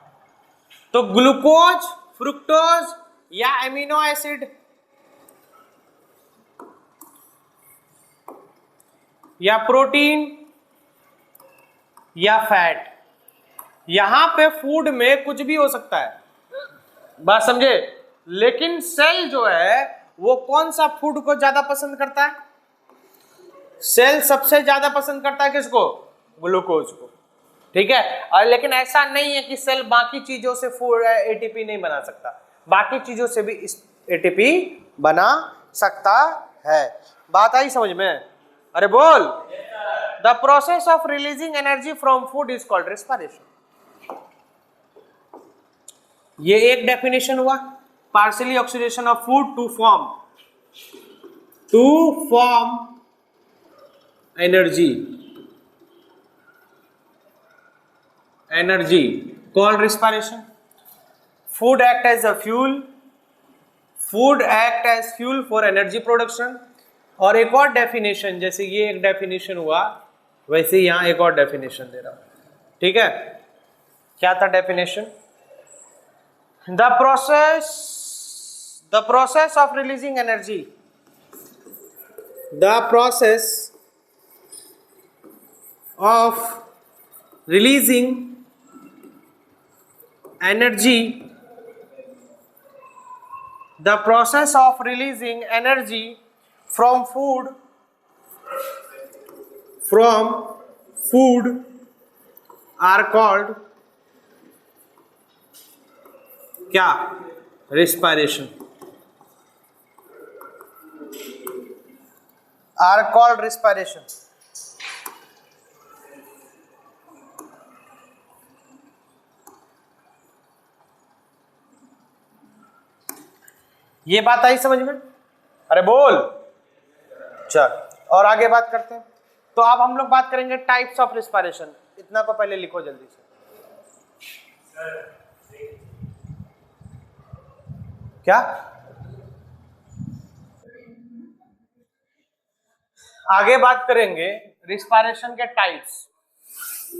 तो ग्लूकोज, फ्रुक्टोज या एमिनो एसिड या प्रोटीन या फैट, यहां पे फूड में कुछ भी हो सकता है, बात समझे। लेकिन सेल जो है वो कौन सा फूड को ज्यादा पसंद करता है, सेल सबसे ज्यादा पसंद करता है किसको, ग्लूकोज को, ठीक है। और लेकिन ऐसा नहीं है कि सेल बाकी चीजों से फूड एटीपी नहीं बना सकता, बाकी चीजों से भी एटीपी बना सकता है। बात आई समझ में, अरे बोल। The process of releasing energy from food is called respiration. ये एक डेफिनेशन हुआ, partially oxidation of food to form energy called respiration. Food act as fuel for energy production। और एक और डेफिनेशन, जैसे ये एक डेफिनेशन हुआ वैसे यहां एक और डेफिनेशन दे रहा हूं, ठीक है। क्या था definition, the process of releasing energy, the process of releasing energy, the process of releasing energy from food are called क्या, respiration, are called respiration। ये बात आई समझ में, अरे बोल। चल और आगे बात करते हैं। तो अब हम लोग बात करेंगे टाइप्स ऑफ रिस्पायरेशन, इतना को पहले लिखो जल्दी से। क्या आगे बात करेंगे रिस्पायरेशन के टाइप्स।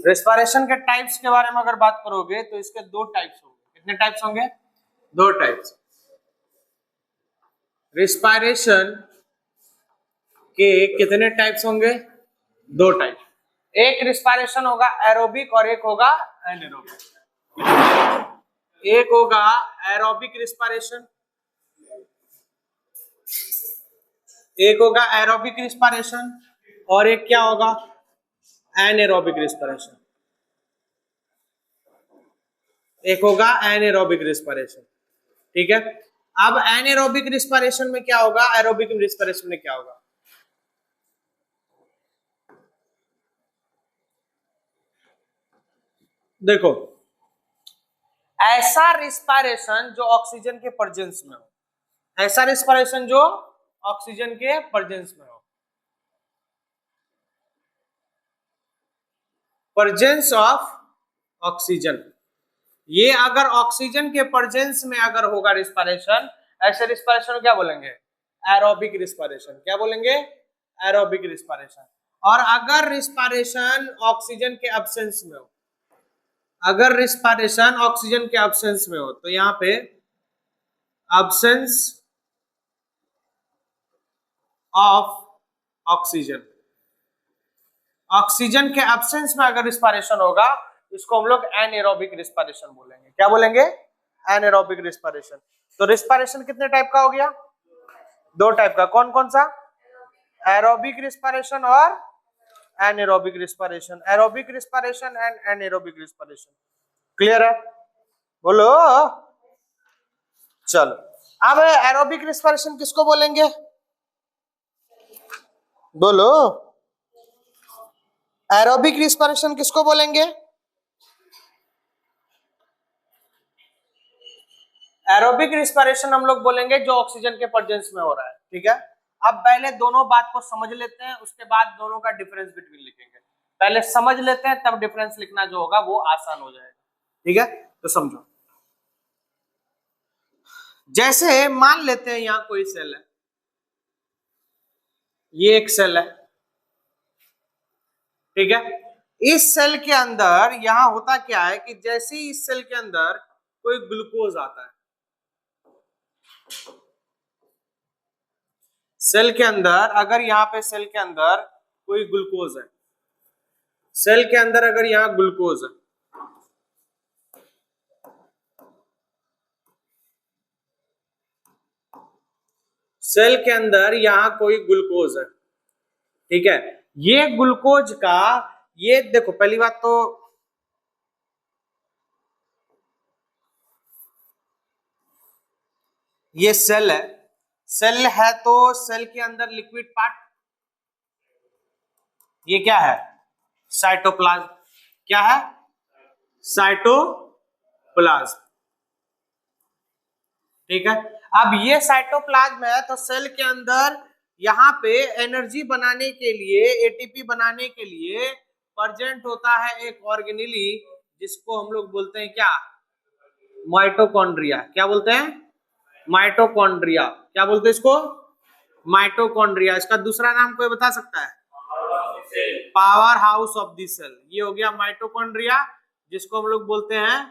रिस्पायरेशन के टाइप्स के बारे में अगर बात करोगे तो इसके 2 टाइप्स होंगे। कितने टाइप्स होंगे, 2 टाइप्स। रिस्पायरेशन के कितने टाइप्स होंगे, 2 टाइप। एक रिस्पायरेशन होगा एरोबिक और एक होगा एनारोबिक। एक होगा एरोबिक रिस्पायरेशन, एक होगा एरोबिक रिस्पायरेशन और एक क्या होगा, एनारोबिक रिस्पायरेशन। एक होगा एनारोबिक रिस्पिरेशन। ठीक है, अब एनारोबिक रिस्पिरेशन में क्या होगा, एरोबिक रिस्पिरेशन में क्या होगा? देखो, ऐसा रिस्पिरेशन जो ऑक्सीजन के प्रेजेंस में हो, ऐसा रिस्पिरेशन जो ऑक्सीजन के प्रेजेंस में हो, प्रेजेंस ऑफ ऑक्सीजन, ये अगर ऑक्सीजन के प्रेजेंस में अगर होगा रिस्पिरेशन, ऐसे रिस्पिरेशन को क्या बोलेंगे? Aerobic respiration. क्या बोलेंगे? Aerobic respiration. और अगर रिस्पिरेशन ऑक्सीजन के एब्सेंस में हो, अगर रिस्पिरेशन ऑक्सीजन के एब्सेंस में हो, तो यहां पे एब्सेंस ऑफ ऑक्सीजन, ऑक्सीजन के एब्सेंस में अगर रिस्पिरेशन होगा, इसको हम लोग एनारोबिक रिस्पिरेशन बोलेंगे। क्या बोलेंगे? Anaerobic respiration. तो रिस्पिरेशन कितने टाइप का हो गया? दो टाइप का। कौन कौन सा? एरोबिक रिस्पिरेशन और anaerobic respiration. Aerobic respiration and anaerobic respiration. Clear है? बोलो। चलो, अब एरोबिक रिस्पिरेशन किसको बोलेंगे? बोलो, एरोबिक रिस्पिरेशन किसको बोलेंगे? एरोबिक रिस्पिरेशन हम लोग बोलेंगे जो ऑक्सीजन के प्रेजेंस में हो रहा है। ठीक है, अब पहले दोनों बात को समझ लेते हैं, उसके बाद दोनों का डिफरेंस बिटवीन लिखेंगे। पहले समझ लेते हैं, तब डिफरेंस लिखना जो होगा वो आसान हो जाएगा। ठीक है, तो समझो। जैसे मान लेते हैं यहां कोई सेल है, ये एक सेल है। ठीक है, इस सेल के अंदर यहां होता क्या है कि जैसे ही इस सेल के अंदर कोई ग्लूकोज आता है, सेल के अंदर अगर यहां पे सेल के अंदर कोई ग्लूकोज है, सेल के अंदर अगर यहां ग्लूकोज है, सेल के अंदर यहां कोई ग्लूकोज है। ठीक है, ये ग्लूकोज का, ये देखो पहली बात तो ये सेल है, सेल है तो सेल के अंदर लिक्विड पार्ट, ये क्या है? साइटोप्लाज्म। क्या है? साइटोप्लाज्म। ठीक है, अब ये साइटोप्लाज्म है तो सेल के अंदर यहां पे एनर्जी बनाने के लिए, एटीपी बनाने के लिए प्रेजेंट होता है एक ऑर्गेनेली, जिसको हम लोग बोलते हैं क्या? माइटोकॉन्ड्रिया। क्या बोलते हैं? माइटोकॉन्ड्रिया। क्या बोलते हैं इसको? माइटोकॉन्ड्रिया। इसका दूसरा नाम कोई बता सकता है? Power house of the cell. ये हो गया माइटोकॉन्ड्रिया, जिसको हम लोग बोलते हैं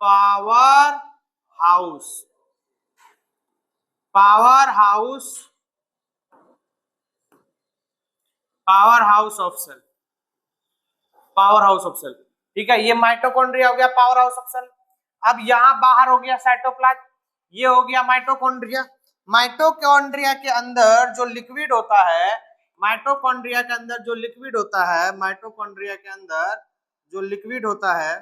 power house. Power house, power house of cell, power house of cell. ठीक है, ये माइटोकॉन्ड्रिया हो गया, पावर हाउस ऑफ सेल। अब यहां बाहर हो गया साइटोप्लाज्म, ये हो गया माइटोकॉन्ड्रिया। माइटोकॉन्ड्रिया के अंदर जो लिक्विड होता है, माइटोकॉन्ड्रिया के अंदर जो लिक्विड होता है, माइटोकॉन्ड्रिया के अंदर जो लिक्विड होता है,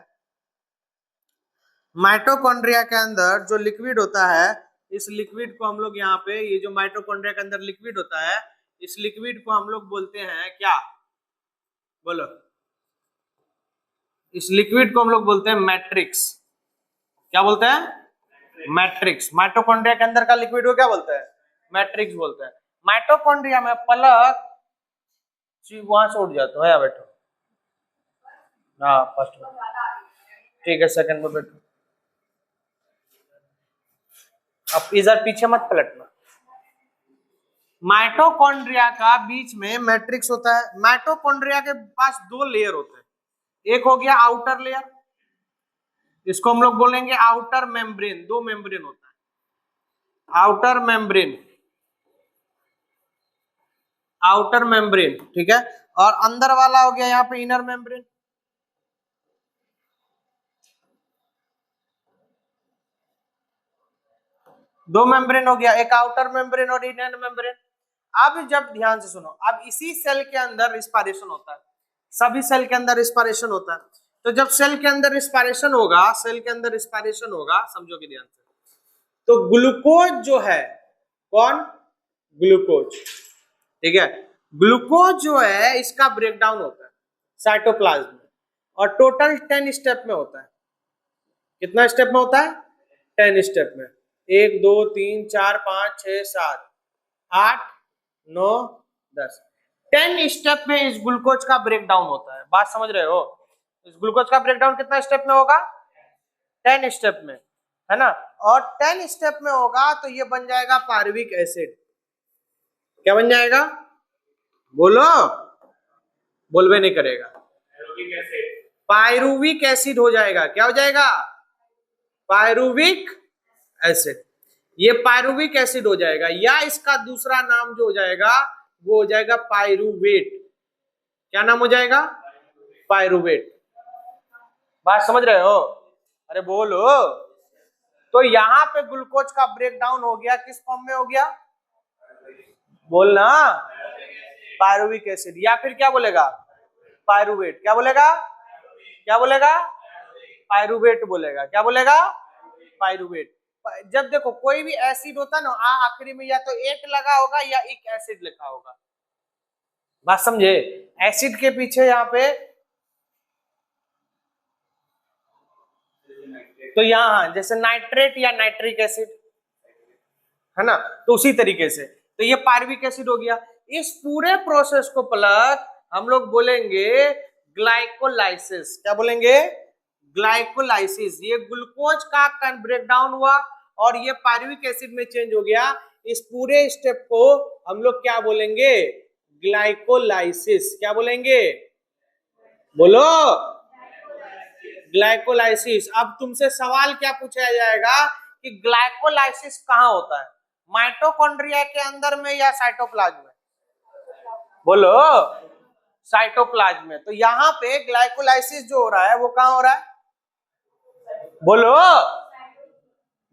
माइटोकॉन्ड्रिया के अंदर जो लिक्विड होता है, इस लिक्विड को हम लोग यहाँ पे, ये जो माइटोकॉन्ड्रिया के अंदर लिक्विड होता है, इस लिक्विड को हम लोग बोलते हैं क्या? बोलो, इस लिक्विड को हम लोग बोलते हैं मैट्रिक्स। क्या बोलते हैं? मैट्रिक्स। माइटोकॉन्ड्रिया के अंदर का लिक्विड को क्या बोलते हैं? मैट्रिक्स बोलते हैं। माइटोकॉन्ड्रिया में पलक वहां से उठ जाता है, यहाँ बैठो। हाँ, फर्स्ट में ठीक है, सेकंड में बैठो। अब इधर पीछे मत पलटना। माइटोकॉन्ड्रिया का बीच में मैट्रिक्स होता है। माइटोकॉन्ड्रिया के पास दो लेयर होते हैं, एक हो गया आउटर लेयर, इसको हम लोग बोलेंगे आउटर मेम्ब्रेन। दो मेम्ब्रेन होता है, आउटर मेम्ब्रेन, आउटर मेम्ब्रेन। ठीक है, और अंदर वाला हो गया यहाँ पे इनर मेम्ब्रेन। दो मेम्ब्रेन हो गया, एक आउटर मेम्ब्रेन और इनर मेम्ब्रेन। अब जब ध्यान से सुनो, अब इसी सेल के अंदर रिस्पिरेशन होता है, सभी सेल के अंदर रिस्पिरेशन होता है। तो जब सेल के अंदर रिस्पायरेशन होगा, सेल के अंदर रिस्पायरेशन होगा, समझोगे ध्यान से, तो ग्लूकोज जो है, कौन, ग्लूकोज, ठीक है, ग्लूकोज जो है इसका ब्रेकडाउन होता है साइटोप्लाज्म में, और टोटल 10 स्टेप में होता है। कितना स्टेप में होता है? 10 स्टेप में। 1 2 3 4 5 6 7 8 9 10 10 स्टेप में इस ग्लूकोज का ब्रेकडाउन होता है। बात समझ रहे हो? इस ग्लूकोज का ब्रेकडाउन कितना स्टेप में होगा? 10 स्टेप में, है ना। और 10 स्टेप में होगा तो ये बन जाएगा पायरुविक एसिड। क्या बन जाएगा? बोलो, बोलवे नहीं करेगा। पायरुविक एसिड हो जाएगा। क्या हो जाएगा? Pyruvic acid. ये पायरुविक एसिड हो जाएगा, या इसका दूसरा नाम जो हो जाएगा वो हो जाएगा पायरुवेट। क्या नाम हो जाएगा? पायरुवेट। बात समझ रहे हो? अरे बोलो। तो यहां पे ग्लूकोज का ब्रेकडाउन हो गया, किस फॉर्म में हो गया? बोलना, पायरुविक एसिड, या फिर क्या बोलेगा? पायरुवेट। क्या बोलेगा? क्या बोलेगा? पायरुवेट बोलेगा। क्या बोलेगा? पायरुवेट। जब देखो कोई भी एसिड होता है ना, आखिरी में या तो एट लगा होगा या एक एसिड लिखा होगा। बात समझे? एसिड के पीछे यहाँ पे, तो यहाँ जैसे नाइट्रेट या नाइट्रिक एसिड, है ना, तो उसी तरीके से तो ये पायरुविक एसिड हो गया। इस पूरे प्रोसेस को पलट हम लोग बोलेंगे ग्लाइकोलाइसिस। क्या बोलेंगे? ग्लाइकोलाइसिस। ये ग्लूकोज का ब्रेकडाउन हुआ और ये पायरुविक एसिड में चेंज हो गया। इस पूरे स्टेप को हम लोग क्या बोलेंगे? ग्लाइकोलाइसिस। क्या बोलेंगे? बोलो, ग्लाइकोलाइसिस। अब तुमसे सवाल क्या पूछा जाएगा कि ग्लाइकोलाइसिस कहाँ होता है? माइटोकॉन्ड्रिया के अंदर में या साइटोप्लाज्म में? बोलो, साइटोप्लाज्म में। तो यहाँ पे ग्लाइकोलाइसिस जो हो रहा है वो कहाँ हो रहा है? बोलो,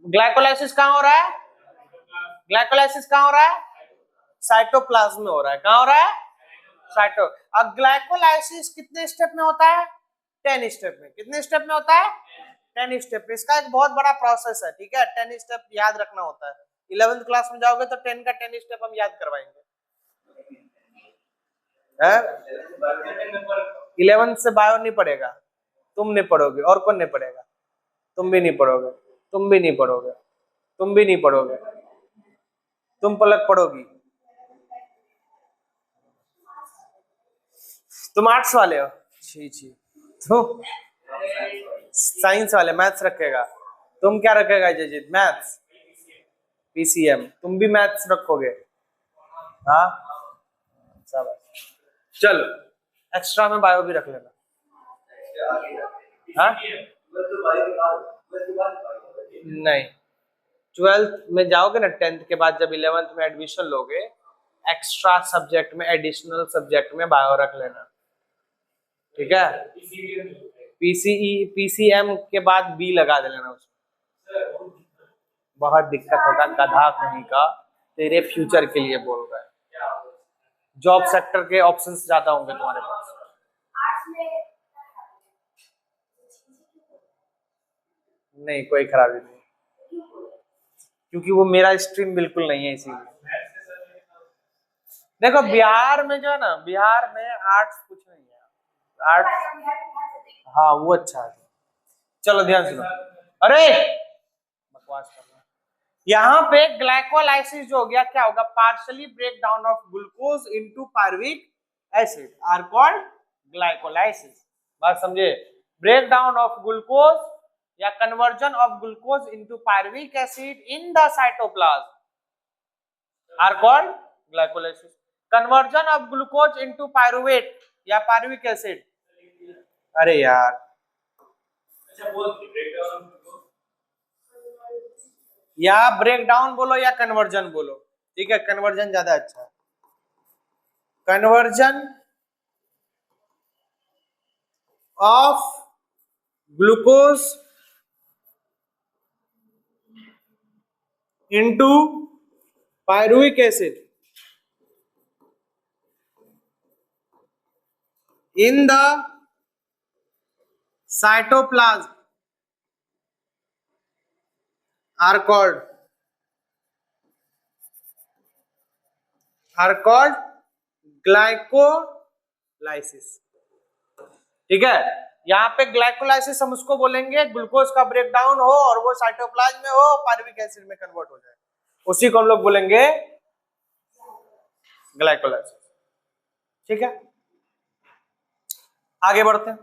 ग्लाइकोलाइसिस कहाँ हो रहा है? ग्लाइकोलाइसिस कहाँ हो रहा है? साइटोप्लाज्म में हो रहा है। कहाँ हो रहा है? साइटो। अब ग्लाइकोलाइसिस कितने स्टेप में होता है? 10 स्टेप में। कितने स्टेप में होता है? 10 स्टेप। इसका एक बहुत बड़ा प्रोसेस है, ठीक है। 10 स्टेप याद रखना होता है। 11th क्लास में जाओगे तो 10 का 10 स्टेप हम याद करवाएंगे। 11th से बायो नहीं पढ़ेगा, तुम नहीं पढ़ोगे, और कौन नहीं पढ़ेगा? तुम भी नहीं पढ़ोगे, तुम भी नहीं पढ़ोगे, तुम भी नहीं पढ़ोगे, तुम पलक पढ़ोगी। तुम आर्ट्स वाले हो? छी छी। तुम साइंस वाले मैथ्स रखेगा। तुम क्या रखेगा जजित? Maths, PCM. तुम भी मैथ्स रखोगे? हाँ, सब। चलो एक्स्ट्रा में बायो भी रख लेना। हाँ? नहीं, 12th में जाओगे ना, 10th के बाद जब 11th में एडमिशन लोगे, एक्स्ट्रा सब्जेक्ट में, एडिशनल सब्जेक्ट में बायो रख लेना, ठीक है। पीसीएम के बाद बी लगा दे लेना उसमें। बहुत दिक्कत होगा, गधा कहीं का, तेरे फ्यूचर के लिए बोल रहा है। जॉब सेक्टर के ऑप्शंस ज्यादा होंगे तुम्हारे पास। नहीं, कोई खराबी नहीं, क्योंकि वो मेरा स्ट्रीम बिल्कुल नहीं है, इसीलिए। देखो बिहार में जो है ना, बिहार में आर्ट्स कुछ नहीं है। आर्ट्स, हाँ वो अच्छा है। चलो ध्यान सुनो। अरे बकवास कर रहा। यहाँ पे ग्लाइकोलाइसिस जो हो गया, क्या होगा? Partially break down of glucose into pyruvic acid are called glycolysis. बात समझे? ब्रेक डाउन ऑफ ग्लूकोज या conversion of glucose into pyruvic acid in the cytoplasm are called glycolysis. Conversion of glucose into pyruvate या pyruvic acid. अरे यार, अच्छा बोल, या breakdown बोलो या कन्वर्जन बोलो, ठीक है। कन्वर्जन ज्यादा अच्छा है। Conversion of glucose into pyruvic acid in the cytoplasm are called glycolysis. ठीक है, यहाँ पे ग्लाइकोलाइसिस हम उसको बोलेंगे ग्लूकोज का ब्रेकडाउन हो और वो साइटोप्लाज्म में हो, पायरुविक एसिड में कन्वर्ट हो जाए, उसी को हम लोग बोलेंगे ग्लाइकोलाइसिस। ठीक है, आगे बढ़ते हैं।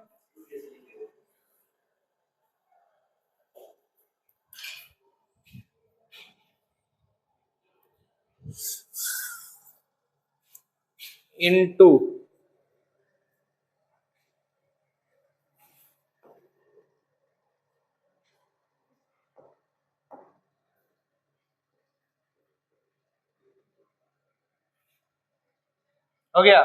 इनटू हो गया।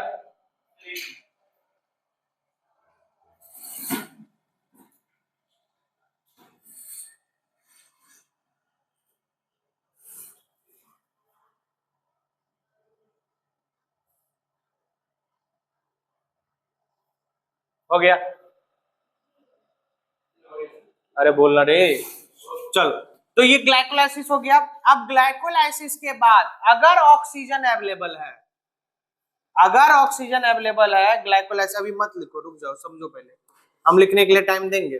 हो गया, अरे बोलना रे, चलो। तो ये ग्लाइकोलाइसिस हो गया। अब ग्लाइकोलाइसिस के बाद अगर ऑक्सीजन अवेलेबल है, अगर ऑक्सीजन अवेलेबल है, ग्लाइकोलाइसिस अभी मत लिखो, रुक जाओ, समझो पहले, हम लिखने के लिए टाइम देंगे।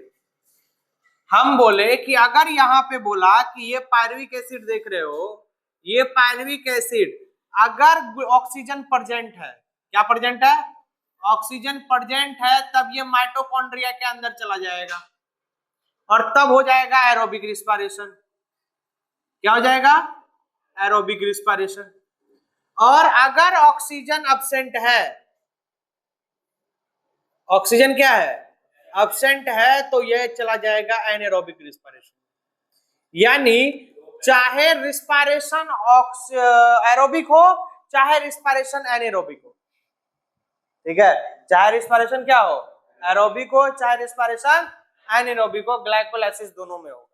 हम बोले कि अगर यहाँ पे बोला कि ये पायरुविक एसिड देख रहे हो, ये पायरुविक एसिड अगर ऑक्सीजन प्रेजेंट है, क्या प्रेजेंट है, ऑक्सीजन प्रेजेंट है, तब ये माइटोकॉन्ड्रिया के अंदर चला जाएगा और तब हो जाएगा एरोबिक रिस्पायरेशन। क्या हो जाएगा, एरोबिक रिस्पायरेशन। और अगर ऑक्सीजन अब्सेंट है, ऑक्सीजन क्या है, अब्सेंट है, तो यह चला जाएगा एनारोबिक रिस्पायरेशन। यानी चाहे रिस्पायरेशन एरोबिक हो, चाहे रिस्पायरेशन एनारोबिक हो। ठीक है, चाहे रिस्पायरेशन क्या हो, एरोबिक हो, चाहे रिस्पायरेशन एनारोबिक हो, ग्लाइकोलाइसिस दोनों में होगा।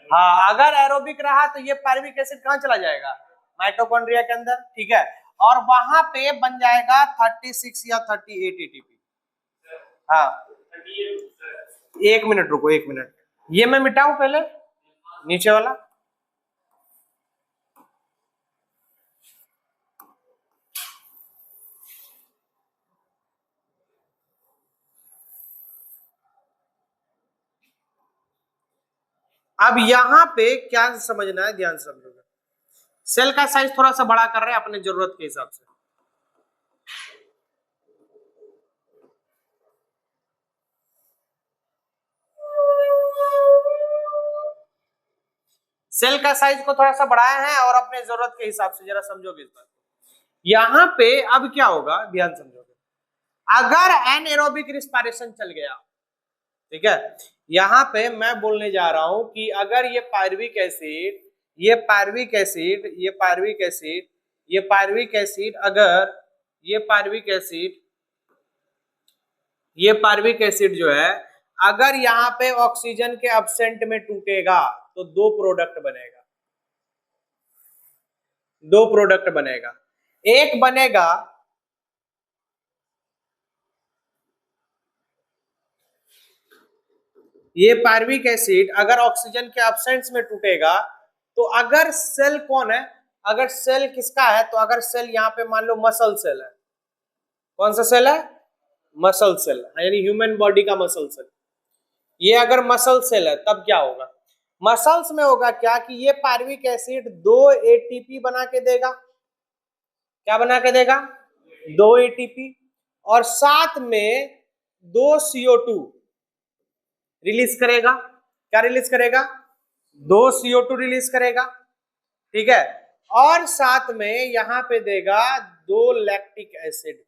हाँ, अगर एरोबिक रहा तो ये पायरुविक एसिड कहां चला जाएगा, माइटोकॉन्ड्रिया के अंदर। ठीक है, और वहां पे बन जाएगा 36 या 38 एटीपी। हाँ, एक मिनट रुको, एक मिनट, ये मैं मिटाऊं पहले नीचे वाला। अब यहां पे क्या समझना है, ध्यान से समझोगे। सेल का साइज थोड़ा सा बड़ा कर रहे हैं अपने जरूरत के हिसाब से। सेल का साइज को थोड़ा सा बढ़ाया है और अपने जरूरत के हिसाब से, जरा समझोगे इस बात को। यहां पे अब क्या होगा, ध्यान समझोगे। अगर एनएरोबिक रिस्पायरेशन चल गया, ठीक है, यहां पे मैं बोलने जा रहा हूं कि अगर ये पायरुविक एसिड, ये पायरुविक एसिड, ये पायरुविक एसिड, ये पायरुविक एसिड, अगर ये पायरुविक एसिड, ये पायरुविक एसिड जो है, अगर यहाँ पे ऑक्सीजन के एब्सेंट में टूटेगा तो दो प्रोडक्ट बनेगा, दो प्रोडक्ट बनेगा। एक बनेगा ये पायरुविक एसिड अगर ऑक्सीजन के एब्सेंस में टूटेगा तो अगर सेल कौन है, अगर सेल किसका है, तो अगर सेल यहाँ पे मान लो मसल सेल है, कौन सा सेल है, मसल सेल, यानी ह्यूमन बॉडी का मसल सेल। ये अगर मसल सेल है तब क्या होगा, मसल्स में होगा क्या कि ये पायरुविक एसिड 2 एटीपी बना के देगा। क्या बना के देगा, 2 एटीपी, और साथ में 2 CO2 रिलीज करेगा। क्या रिलीज करेगा, 2 CO2 रिलीज करेगा। ठीक है, और साथ में यहां पे देगा 2 लैक्टिक एसिड।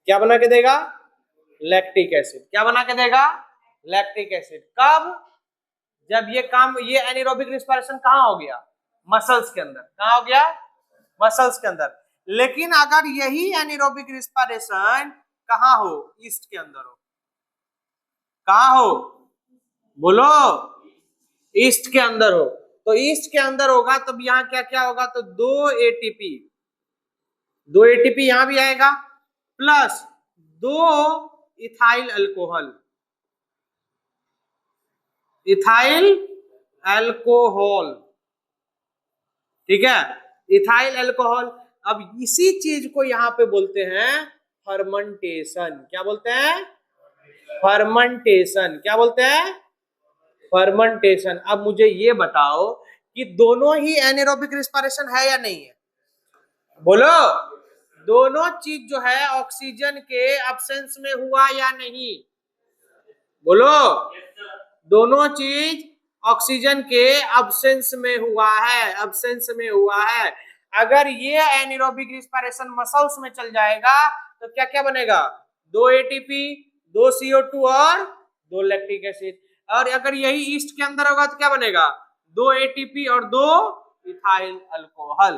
क्या बना के देगा, लैक्टिक एसिड। क्या बना के देगा, लैक्टिक एसिड। कब, जब ये काम, ये एनारोबिक रिस्पायरेशन कहां हो गया, मसल्स के अंदर। कहां हो गया, मसल्स के अंदर। लेकिन अगर यही एनारोबिक रिस्पायरेशन कहां हो, ईस्ट के अंदर हो, कहां हो, बोलो, ईस्ट के अंदर हो, तो ईस्ट के अंदर होगा तब यहां क्या क्या होगा, तो 2 एटीपी, 2 एटीपी यहां भी आएगा, प्लस दो इथाइल अल्कोहल, इथाइल अल्कोहल, ठीक है, इथाइल अल्कोहल। अब इसी चीज को यहां पे बोलते हैं फर्मेंटेशन। क्या बोलते हैं? फर्मेंटेशन। क्या बोलते हैं? फर्मेंटेशन। अब मुझे ये बताओ कि दोनों ही एनारोबिक रिस्पिरेशन है या नहीं है? बोलो, दोनों चीज जो है ऑक्सीजन के एब्सेंस में हुआ या नहीं? बोलो, दोनों चीज ऑक्सीजन के एब्सेंस में हुआ है, एब्सेंस में हुआ है। अगर ये एनारोबिक रिस्पिरेशन मसल्स में चल जाएगा तो क्या क्या बनेगा? 2 एटीपी, 2 CO2 और 2 लैक्टिक एसिड। और अगर यही ईस्ट के अंदर होगा तो क्या बनेगा? 2 एटीपी और 2 इथाइल अल्कोहल।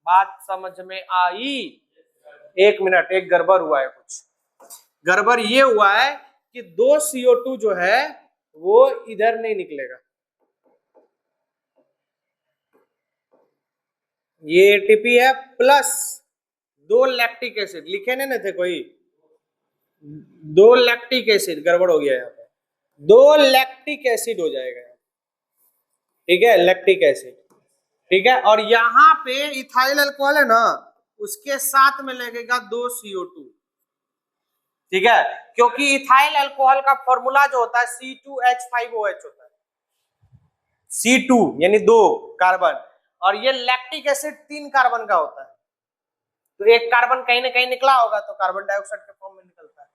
बात समझ में आई? एक मिनट, एक गड़बड़ हुआ है। कुछ गड़बड़ ये हुआ है कि 2 CO2 जो है वो इधर नहीं निकलेगा, ये एटीपी है प्लस 2 लैक्टिक एसिड। लिखे नहीं थे कोई? 2 लैक्टिक एसिड, गड़बड़ हो गया यहाँ पे, 2 लैक्टिक एसिड हो जाएगा, ठीक है, लैक्टिक एसिड, ठीक है। और यहाँ पे इथाइल अल्कोहल है ना, उसके साथ में लगेगा 2 CO2, ठीक है, क्योंकि इथाइल अल्कोहल का फॉर्मूला जो होता है C2H5OH होता है, C2 यानी 2 कार्बन, और ये लैक्टिक एसिड 3 कार्बन का होता है। तो एक कार्बन कहीं ना कहीं निकला होगा तो कार्बन डाइऑक्साइड के फॉर्म में निकलता है।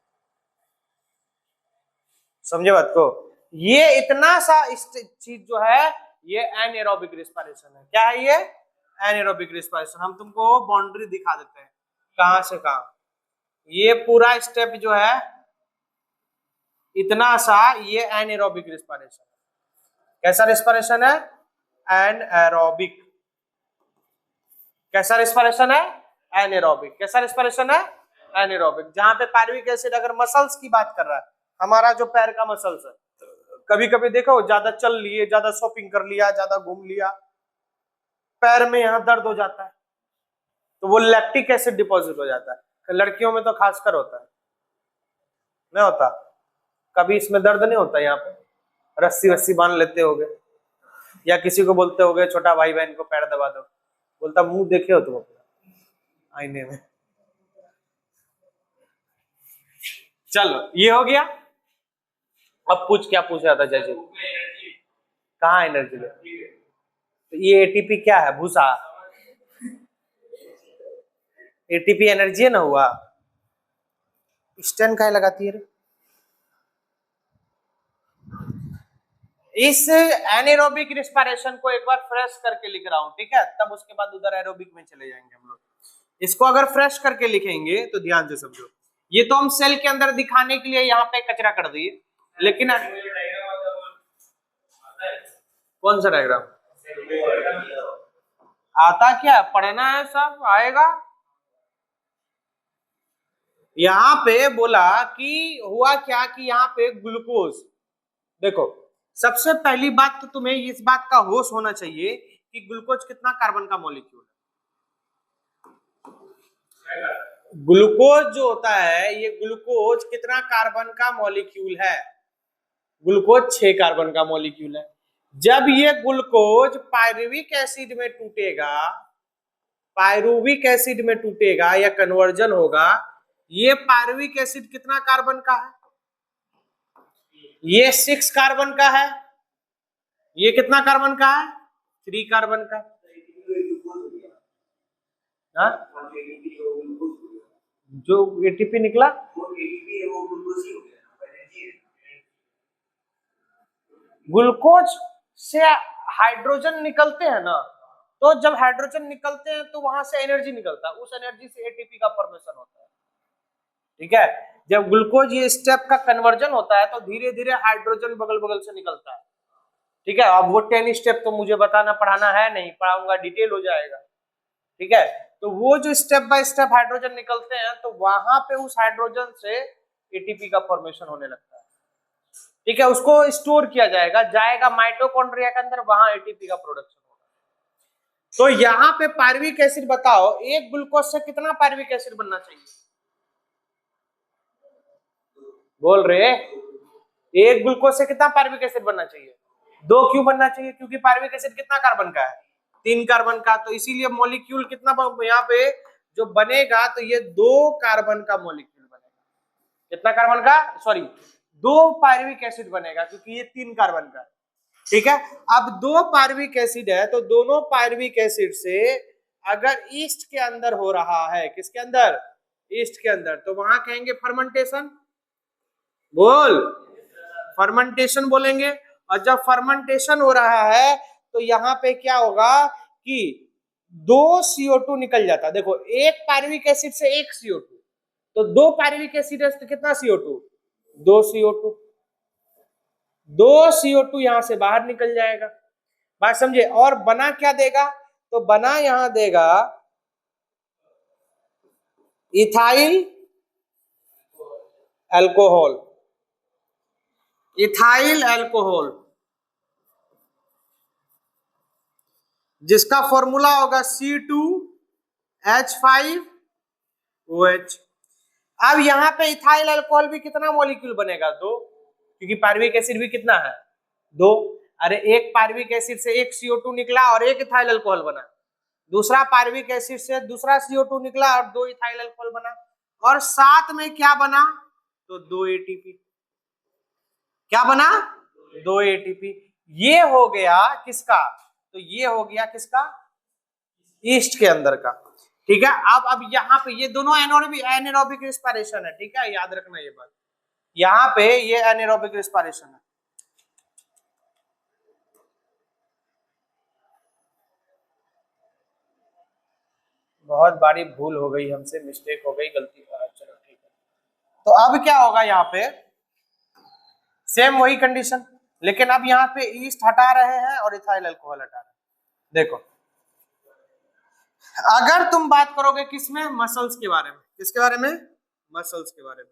समझे बात को? ये इतना सा चीज जो है ये एनारोबिक रिस्पिरेशन है। क्या है ये? Anaerobic respiration. हम तुमको बाउंड्री दिखा देते हैं कहां से कहां। ये पूरा स्टेप जो है इतना सा, ये एनारोबिक रिस्पिरेशन है। कैसा रिस्पिरेशन है? एनारोबिक। कैसा रिस्पिरेशन है? एनारोबिक। कैसा रिस्पिरेशन है? एनारोबिक। जहां पे पायरुविक एसिड, अगर मसल्स की बात कर रहा है, हमारा जो पैर का मसल्स है, कभी कभी देखो ज्यादा चल लिए, ज्यादा शॉपिंग कर लिया, ज्यादा घूम लिया, पैर में यहां दर्द हो जाता है, तो वो लैक्टिक एसिड डिपॉजिट हो जाता है। लड़कियों में तो खासकर होता है, नहीं होता? कभी इसमें दर्द नहीं होता? यहाँ पे रस्सी वस्सी बांध लेते होगे, या किसी को बोलते होगे छोटा भाई बहन को पैर दबा दो, बोलता मुंह देखे हो तुम अपना आईने में। चलो ये हो गया। अब पूछ, क्या पूछ रहा था जय? कहाँ एनर्जी ले? तो ये एटीपी क्या है? भूसा। एटीपी एनर्जी है ना हुआ। स्टेन काहे लगाती है रे? इस एनारोबिक रिस्पिरेशन को एक बार फ्रेश करके लिख रहा हूं, ठीक है, तब उसके बाद उधर एरोबिक में चले जाएंगे हम लोग। इसको अगर फ्रेश करके लिखेंगे तो ध्यान से समझो, ये तो हम सेल के अंदर दिखाने के लिए यहाँ पे कचरा कर दिए, लेकिन कौन सा डायग्राम आता? क्या पढ़ना है? सब आएगा। यहाँ पे बोला कि हुआ क्या कि यहाँ पे ग्लूकोज, देखो सबसे पहली बात तो तुम्हें इस बात का होश होना चाहिए कि ग्लूकोज कितना कार्बन का मॉलिक्यूल है। ग्लूकोज जो होता है, ये ग्लूकोज कितना कार्बन का मॉलिक्यूल है? ग्लूकोज 6 कार्बन का मॉलिक्यूल है। जब ये ग्लूकोज पायरुविक एसिड में टूटेगा, पायरुविक एसिड में टूटेगा या कन्वर्जन होगा, ये पायरुविक एसिड कितना कार्बन का है? ये 6 कार्बन का है। ये कितना कार्बन का है? 3 कार्बन का। हा? जो एटीपी निकला ग्लूकोज से हाइड्रोजन निकलते हैं ना, तो जब हाइड्रोजन निकलते हैं तो वहां से एनर्जी निकलता है, उस एनर्जी से एटीपी का फॉर्मेशन होता है, ठीक है। जब ग्लूकोज ये स्टेप का कन्वर्जन होता है तो धीरे धीरे हाइड्रोजन बगल बगल से निकलता है, ठीक है। अब वो 10 स्टेप तो मुझे बताना पढ़ाना है नहीं, पढ़ाऊंगा डिटेल हो जाएगा, ठीक है। तो वो जो स्टेप बाय स्टेप हाइड्रोजन निकलते हैं तो वहां पे उस हाइड्रोजन से एटीपी का फॉर्मेशन होने लगता है, ठीक है। उसको स्टोर किया जाएगा, जाएगा माइटोकॉन्ड्रिया के अंदर, वहां एटीपी का प्रोडक्शन होगा। तो यहाँ पे पायरुविक एसिड बताओ, एक ग्लूकोज से कितना पायरुविक एसिड बनना चाहिए? बोल रहे, एक ग्लूकोज से कितना पायरुविक एसिड बनना चाहिए? 2 क्यों बनना चाहिए? क्योंकि पायरुविक एसिड कितना कार्बन का है? 3 कार्बन का। तो इसीलिए मॉलिक्यूल कितना यहाँ पे जो बनेगा, तो ये 2 कार्बन का मॉलिक्यूल बनेगा। कितना कार्बन का? सॉरी, 2 पायरुविक एसिड बनेगा, क्योंकि ये 3 कार्बन का। ठीक है, अब 2 पायरुविक एसिड है, तो दोनों पायरुविक एसिड से अगर ईस्ट के अंदर हो रहा है, किसके अंदर? ईस्ट के अंदर, तो वहां कहेंगे फर्मेंटेशन। बोल, फर्मेंटेशन बोलेंगे। और जब फर्मेंटेशन हो रहा है तो यहाँ पे क्या होगा कि 2 CO2 निकल जाता। देखो, एक पायरुविक एसिड से 1 CO2, तो 2 पायरुविक एसिड है तो कितना CO2? 2 CO2। 2 CO2 यहां से बाहर निकल जाएगा। बात समझे? और बना क्या देगा? तो बना यहां देगा इथाइल अल्कोहल। इथाइल अल्कोहल, जिसका फॉर्मूला होगा C2H5OH। अब यहां पे इथाइल अल्कोहल भी कितना मॉलिक्यूल बनेगा? 2, क्योंकि पायरुविक एसिड भी कितना है? 2। अरे एक पायरुविक एसिड से 1 CO2 निकला और 1 इथाइल अल्कोहल बना। दूसरा पायरुविक एसिड से दूसरा CO2 निकला और 2 इथाइल अल्कोहल बना। और साथ में क्या बना? तो 2 ATP। क्या बना? 2 ATP। ये हो गया किसका? तो ये हो गया किसका? ईस्ट के अंदर का। ठीक है, अब यहाँ पे ये दोनों एनारोबिक रिस्पायरेशन है। ठीक है, याद रखना ये बात। यहाँ पे ये एनारोबिक रिस्पायरेशन है। बहुत बड़ी भूल हो गई हमसे, मिस्टेक हो गई, गलती। चलो ठीक है, तो अब क्या होगा? यहाँ पे सेम वही कंडीशन, लेकिन अब यहाँ पे ईस्ट हटा रहे हैं और इथाइल अल्कोहल हटा रहे हैं। देखो, अगर तुम बात करोगे किसमें? मसल्स के बारे में। किसके बारे में? मसल्स के बारे में।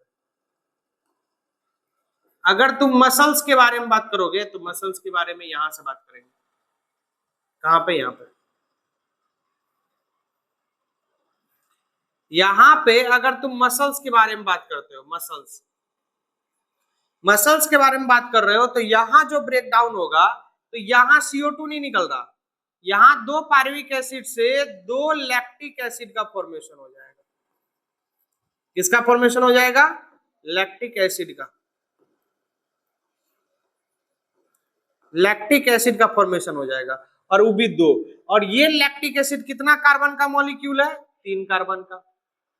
अगर तुम मसल्स के बारे में बात करोगे तो मसल्स के बारे में यहां से बात करेंगे। कहां पे? यहां पे। यहां पे अगर तुम मसल्स के बारे में बात करते हो, मसल्स के बारे में बात कर रहे हो, तो यहां जो ब्रेक डाउन होगा, तो यहां CO2 नहीं निकल रहा, यहां 2 पायरुविक एसिड से 2 लैक्टिक एसिड का फॉर्मेशन हो जाएगा। किसका फॉर्मेशन हो जाएगा? लैक्टिक एसिड का। लैक्टिक एसिड का फॉर्मेशन हो जाएगा, और वो भी 2। और ये लैक्टिक एसिड कितना कार्बन का मॉलिक्यूल है? 3 कार्बन का।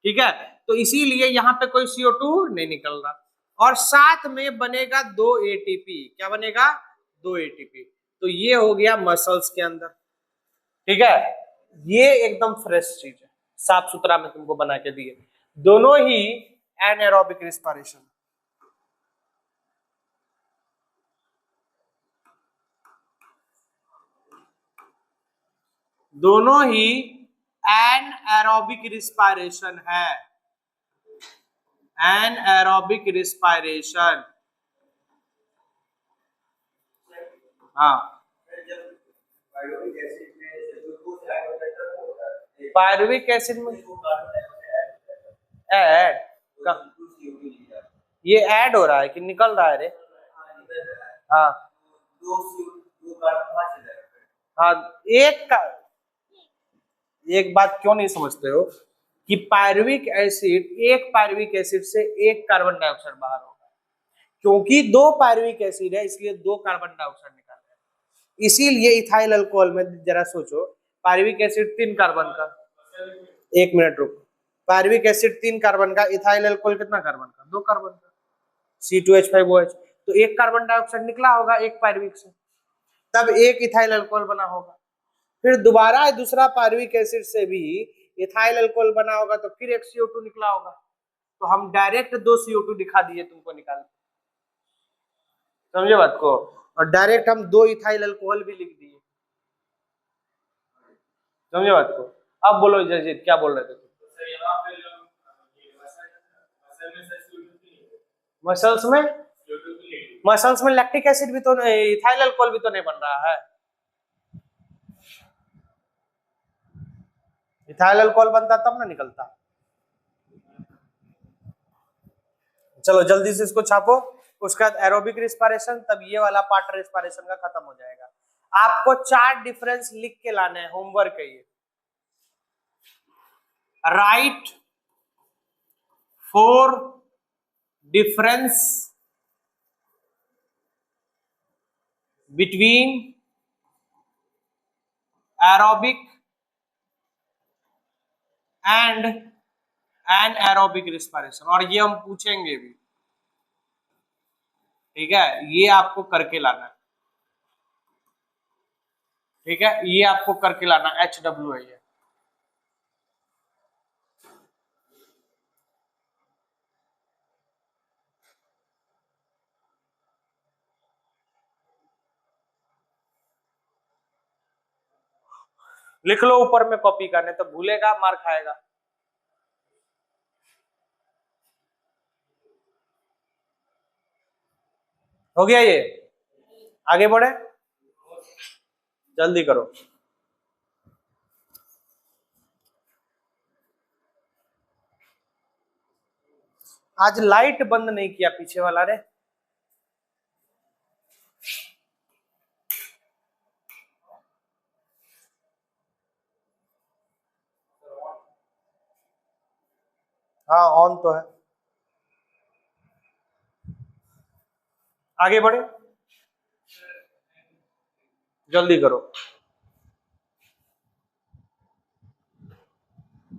ठीक है, तो इसीलिए यहाँ पे कोई CO2 नहीं निकल रहा, और साथ में बनेगा 2 ATP। क्या बनेगा? 2 ATP। तो ये हो गया मसल्स के अंदर। ठीक है, ये एकदम फ्रेश चीज है, साफ सुथरा मैं तुमको बना के दिए। दोनों ही एनारोबिक रिस्पायरेशन, दोनों ही एनारोबिक रिस्पायरेशन है। एनारोबिक रिस्पायरेशन, हाँ। पायरुविक एसिड में ऐड, ये ऐड हो रहा है कि निकल रहा है रे? हाँ हाँ, एक बात क्यों नहीं समझते हो कि पायरुविक एसिड, एक पायरुविक एसिड से 1 कार्बन डाइऑक्साइड बाहर होगा, क्योंकि 2 पायरुविक एसिड है, इसलिए 2 कार्बन डाइऑक्साइड निकाल रहे हैं। इसीलिए इथाइल अल्कोहल में जरा सोचो, पायरुविक एसिड 3 कार्बन का, 1 मिनट रुक, पायरुविक एसिड 3 कार्बन का, इथाइल अल्कोहल कितना कार्बन का? 2 कार्बन का, C2H5OH। तो 1 कार्बन डाइऑक्साइड निकला होगा एक पायरुविक से, तब 1 इथाइल अल्कोहल बना होगा। फिर दोबारा दूसरा पायरुविक एसिड से भी इथाइल अल्कोहल बना होगा, तो फिर 1 CO2 निकला होगा। तो हम डायरेक्ट 2 CO2 दिखा दिए तुमको निकाल, समझे बात को? और डायरेक्ट हम 2 इथाइल अल्कोहल भी लिख दिए, समझे बात को? अब बोलो जयजीत, क्या बोल रहे थे? मसल्स में, मसल्स में लैक्टिक एसिड भी तो, इथाइल अल्कोहल भी तो नहीं बन रहा है। इथाइल अल्कोहल बनता तब ना निकलता। चलो जल्दी से इसको छापो, उसके बाद एरोबिक रिस्पायरेशन, तब ये वाला पार्ट रिस्पायरेशन का खत्म हो जाएगा। आपको 4 डिफरेंस लिख के लाने हैं, होमवर्क है ये। Write 4 difference between aerobic and anaerobic respiration, और ये हम पूछेंगे भी, ठीक है, ये आपको करके लाना है, ठीक है, ये आपको करके लाना, HW है ये। लिख लो ऊपर में कॉपी करने, तो भूलेगा मार खाएगा। हो गया ये, आगे बढ़े, जल्दी करो। आज लाइट बंद नहीं किया पीछे वाला रे। हाँ ऑन तो है, आगे बढ़े, जल्दी करो।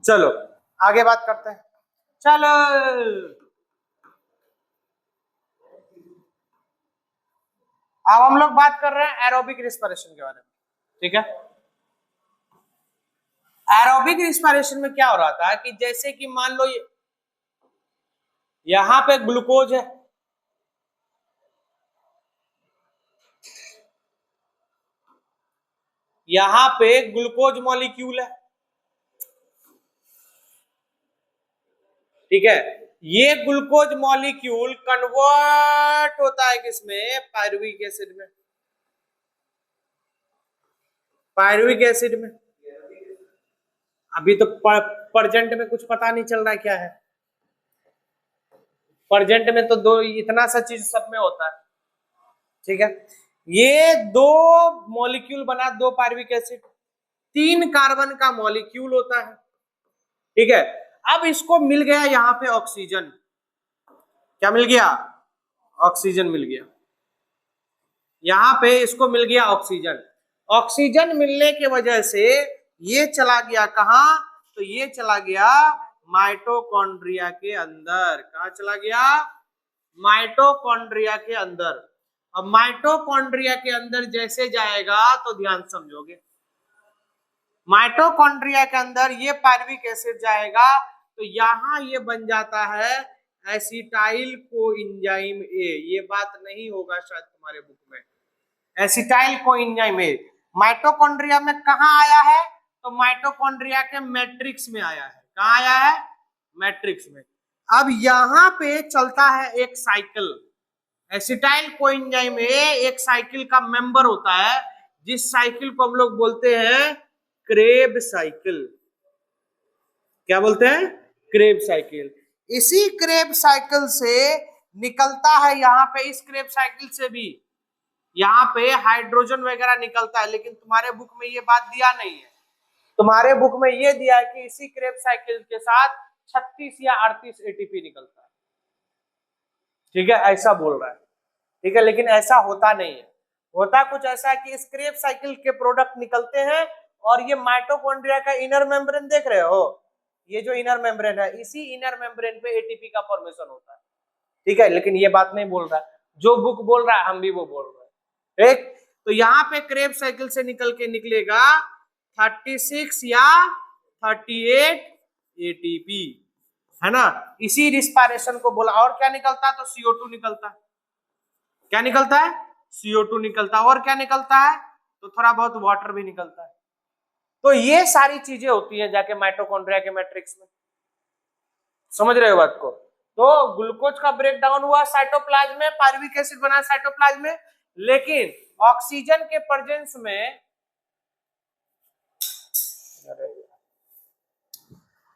चलो आगे बात करते हैं, चलो अब हम लोग बात कर रहे हैं एरोबिक रिस्पायरेशन के बारे में, ठीक है। एरोबिक रिस्पायरेशन में क्या हो रहा था कि जैसे कि मान लो यहां पे ग्लूकोज है, यहां पे ग्लूकोज मॉलिक्यूल है, ठीक है, ये ग्लूकोज मॉलिक्यूल कन्वर्ट होता है किसमें, पायरुविक एसिड में, पायरुविक एसिड में। अभी तो प्रेजेंट में कुछ पता नहीं चल रहा है क्या है, प्रेजेंट में तो दो इतना सा चीज सब में होता है, ठीक है। ये 2 मॉलिक्यूल बना, 2 पायरुविक एसिड, 3 कार्बन का मॉलिक्यूल होता है, ठीक है। अब इसको मिल गया यहां पे ऑक्सीजन, क्या मिल गया, ऑक्सीजन मिल गया, यहां पे इसको मिल गया ऑक्सीजन। ऑक्सीजन मिलने की वजह से ये चला गया कहां, तो ये चला गया माइटोकॉन्ड्रिया के अंदर। कहां चला गया, माइटोकॉन्ड्रिया के अंदर। अब माइटोकॉन्ड्रिया के अंदर जैसे जाएगा तो ध्यान समझोगे, माइटोकॉन्ड्रिया के अंदर ये पायरुविक एसिड जाएगा तो यहां ये बन जाता है एसिटाइल कोएंजाइम ए। ये बात नहीं होगा शायद तुम्हारे बुक में, एसिटाइल कोएंजाइम ए माइटोकॉन्ड्रिया में कहां आया है, तो माइटोकॉन्ड्रिया के मैट्रिक्स में आया है। कहां आया है, मैट्रिक्स में। अब यहां पे चलता है एक साइकिल, एसिटाइल कोएंजाइम ए एक साइकिल का मेंबर होता है, जिस साइकिल को हम लोग बोलते हैं क्रेब साइकिल। क्या बोलते हैं, क्रेब साइकिल। इसी क्रेब साइकिल से निकलता है, यहां पे इस क्रेब साइकिल से भी यहाँ पे हाइड्रोजन वगैरह निकलता है, लेकिन तुम्हारे बुक में ये बात दिया नहीं है। तुम्हारे बुक में ये दिया है कि इसी क्रेब साइकिल के साथ 36 या 38 एटीपी निकलता है, ठीक है, ऐसा बोल रहा है, ठीक है, लेकिन ऐसा होता नहीं है। होता कुछ ऐसा है कि इस क्रेब साइकिल के प्रोडक्ट निकलते हैं और ये माइटोकॉन्ड्रिया का इनर मेम्ब्रेन देख रहे हो, ये जो इनर मेम्ब्रेन है, इसी इनर मेम्ब्रेन पे एटीपी का फॉर्मेशन होता है, ठीक है, लेकिन ये बात नहीं बोल रहा है, जो बुक बोल रहा है हम भी वो बोल रहे हैं। एक तो यहां पे क्रेब साइकिल से निकल के निकलेगा 36 या 38 एटीपी, है ना, इसी रिस्पायरेशन को बोला। और क्या निकलता है, तो CO2 निकलता है। क्या निकलता है, CO2 निकलता है। और क्या निकलता है, तो थोड़ा बहुत वाटर भी निकलता है। तो ये सारी चीजें होती हैं जाके माइटोकॉन्ड्रिया के मैट्रिक्स में, समझ रहे हो बात को। तो ग्लूकोज का ब्रेकडाउन हुआ साइटोप्लाज्म में, पायरुविक एसिड बना साइटोप्लाज्म में, लेकिन ऑक्सीजन के प्रेजेंस में,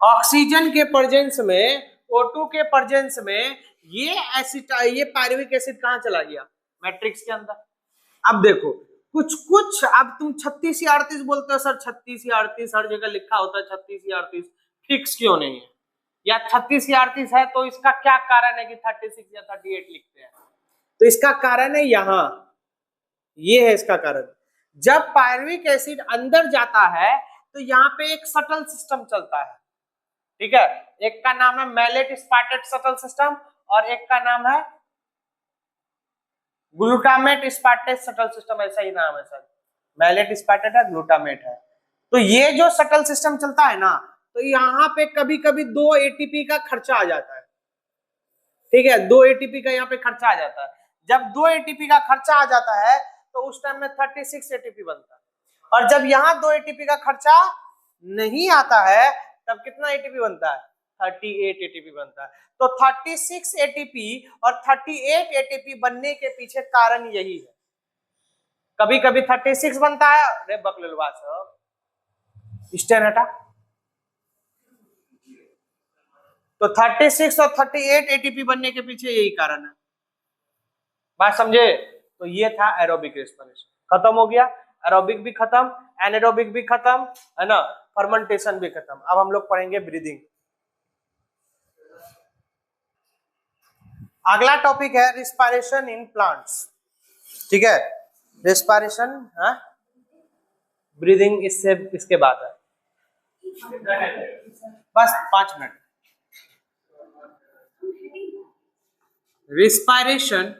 ऑक्सीजन के प्रेजेंस में, O2 के प्रेजेंस में ये पायरुविक एसिड कहाँ चला गया? मैट्रिक्स के अंदर। अब देखो कुछ अब तुम 36 या 38 बोलते हो, सर 36 या 38 हर जगह लिखा होता है 36 या 38, फिक्स क्यों नहीं है? या 36 या 38 है तो इसका क्या कारण है कि 36 या 38 लिखते हैं? तो इसका कारण है यहाँ, ये है इसका कारण। जब पायरुविक एसिड अंदर जाता है तो यहाँ पे एक सटल सिस्टम चलता है, ठीक है। एक का नाम है मैलेट स्पार्टेट सटल सिस्टम और एक का नाम है ग्लूटामेट स्पार्टेट सटल सिस्टम, ऐसा ही नाम है सर। मैलेट स्पार्टेट है, ग्लूटामेट है। तो ये जो सटल सिस्टम चलता है ना, तो यहाँ पे कभी कभी 2 एटीपी का खर्चा आ जाता है, ठीक है। 2 एटीपी का यहाँ पे खर्चा आ जाता है। जब 2 एटीपी का खर्चा आ जाता है तो उस टाइम में 36 एटीपी बनता है, और जब यहाँ 2 एटीपी का खर्चा नहीं आता है तब कितना एटीपी बनता है? 38 एटीपी बनता है। तो 36 एटीपी और 38 एटीपी बनने के पीछे कारण यही है। कभी कभी 36 बनता है, अरे बकलवा साहब स्टैंड हटा, तो 36 और 38 एटीपी बनने के पीछे यही कारण है। बात समझे? तो ये था एरोबिक रेस्पिरेशन, खत्म हो गया। एरोबिक भी खत्म, एनारोबिक भी खत्म, है ना, फर्मेंटेशन भी खत्म। अब हम लोग पढ़ेंगे ब्रीदिंग। अगला टॉपिक है रिस्पायरेशन इन प्लांट्स, ठीक है। रिस्पायरेशन, हाँ, ब्रीदिंग इसके बाद है, बस 5 मिनट। Respiration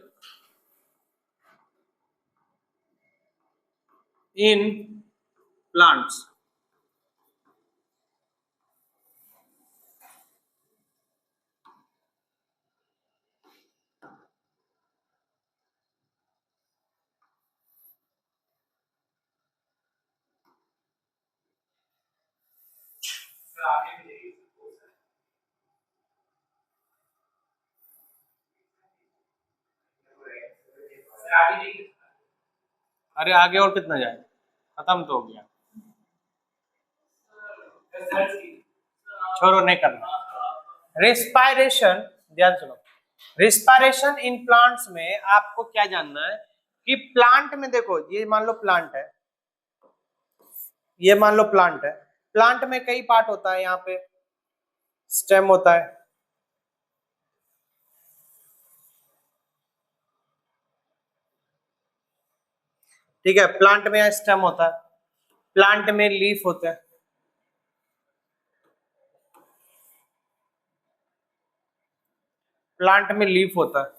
in plants. अरे आगे और कितना जाए, खत्म तो हो गया, छोड़ो नहीं करना। रिस्पायरेशन, ध्यान सुनो, रिस्पायरेशन इन प्लांट्स में आपको क्या जानना है कि प्लांट में देखो, ये मान लो प्लांट है, ये मान लो प्लांट है। प्लांट में कई पार्ट होता है, यहाँ पे स्टेम होता है, ठीक है। प्लांट में स्टेम होता है, प्लांट में लीफ होता है, प्लांट में लीफ होता है,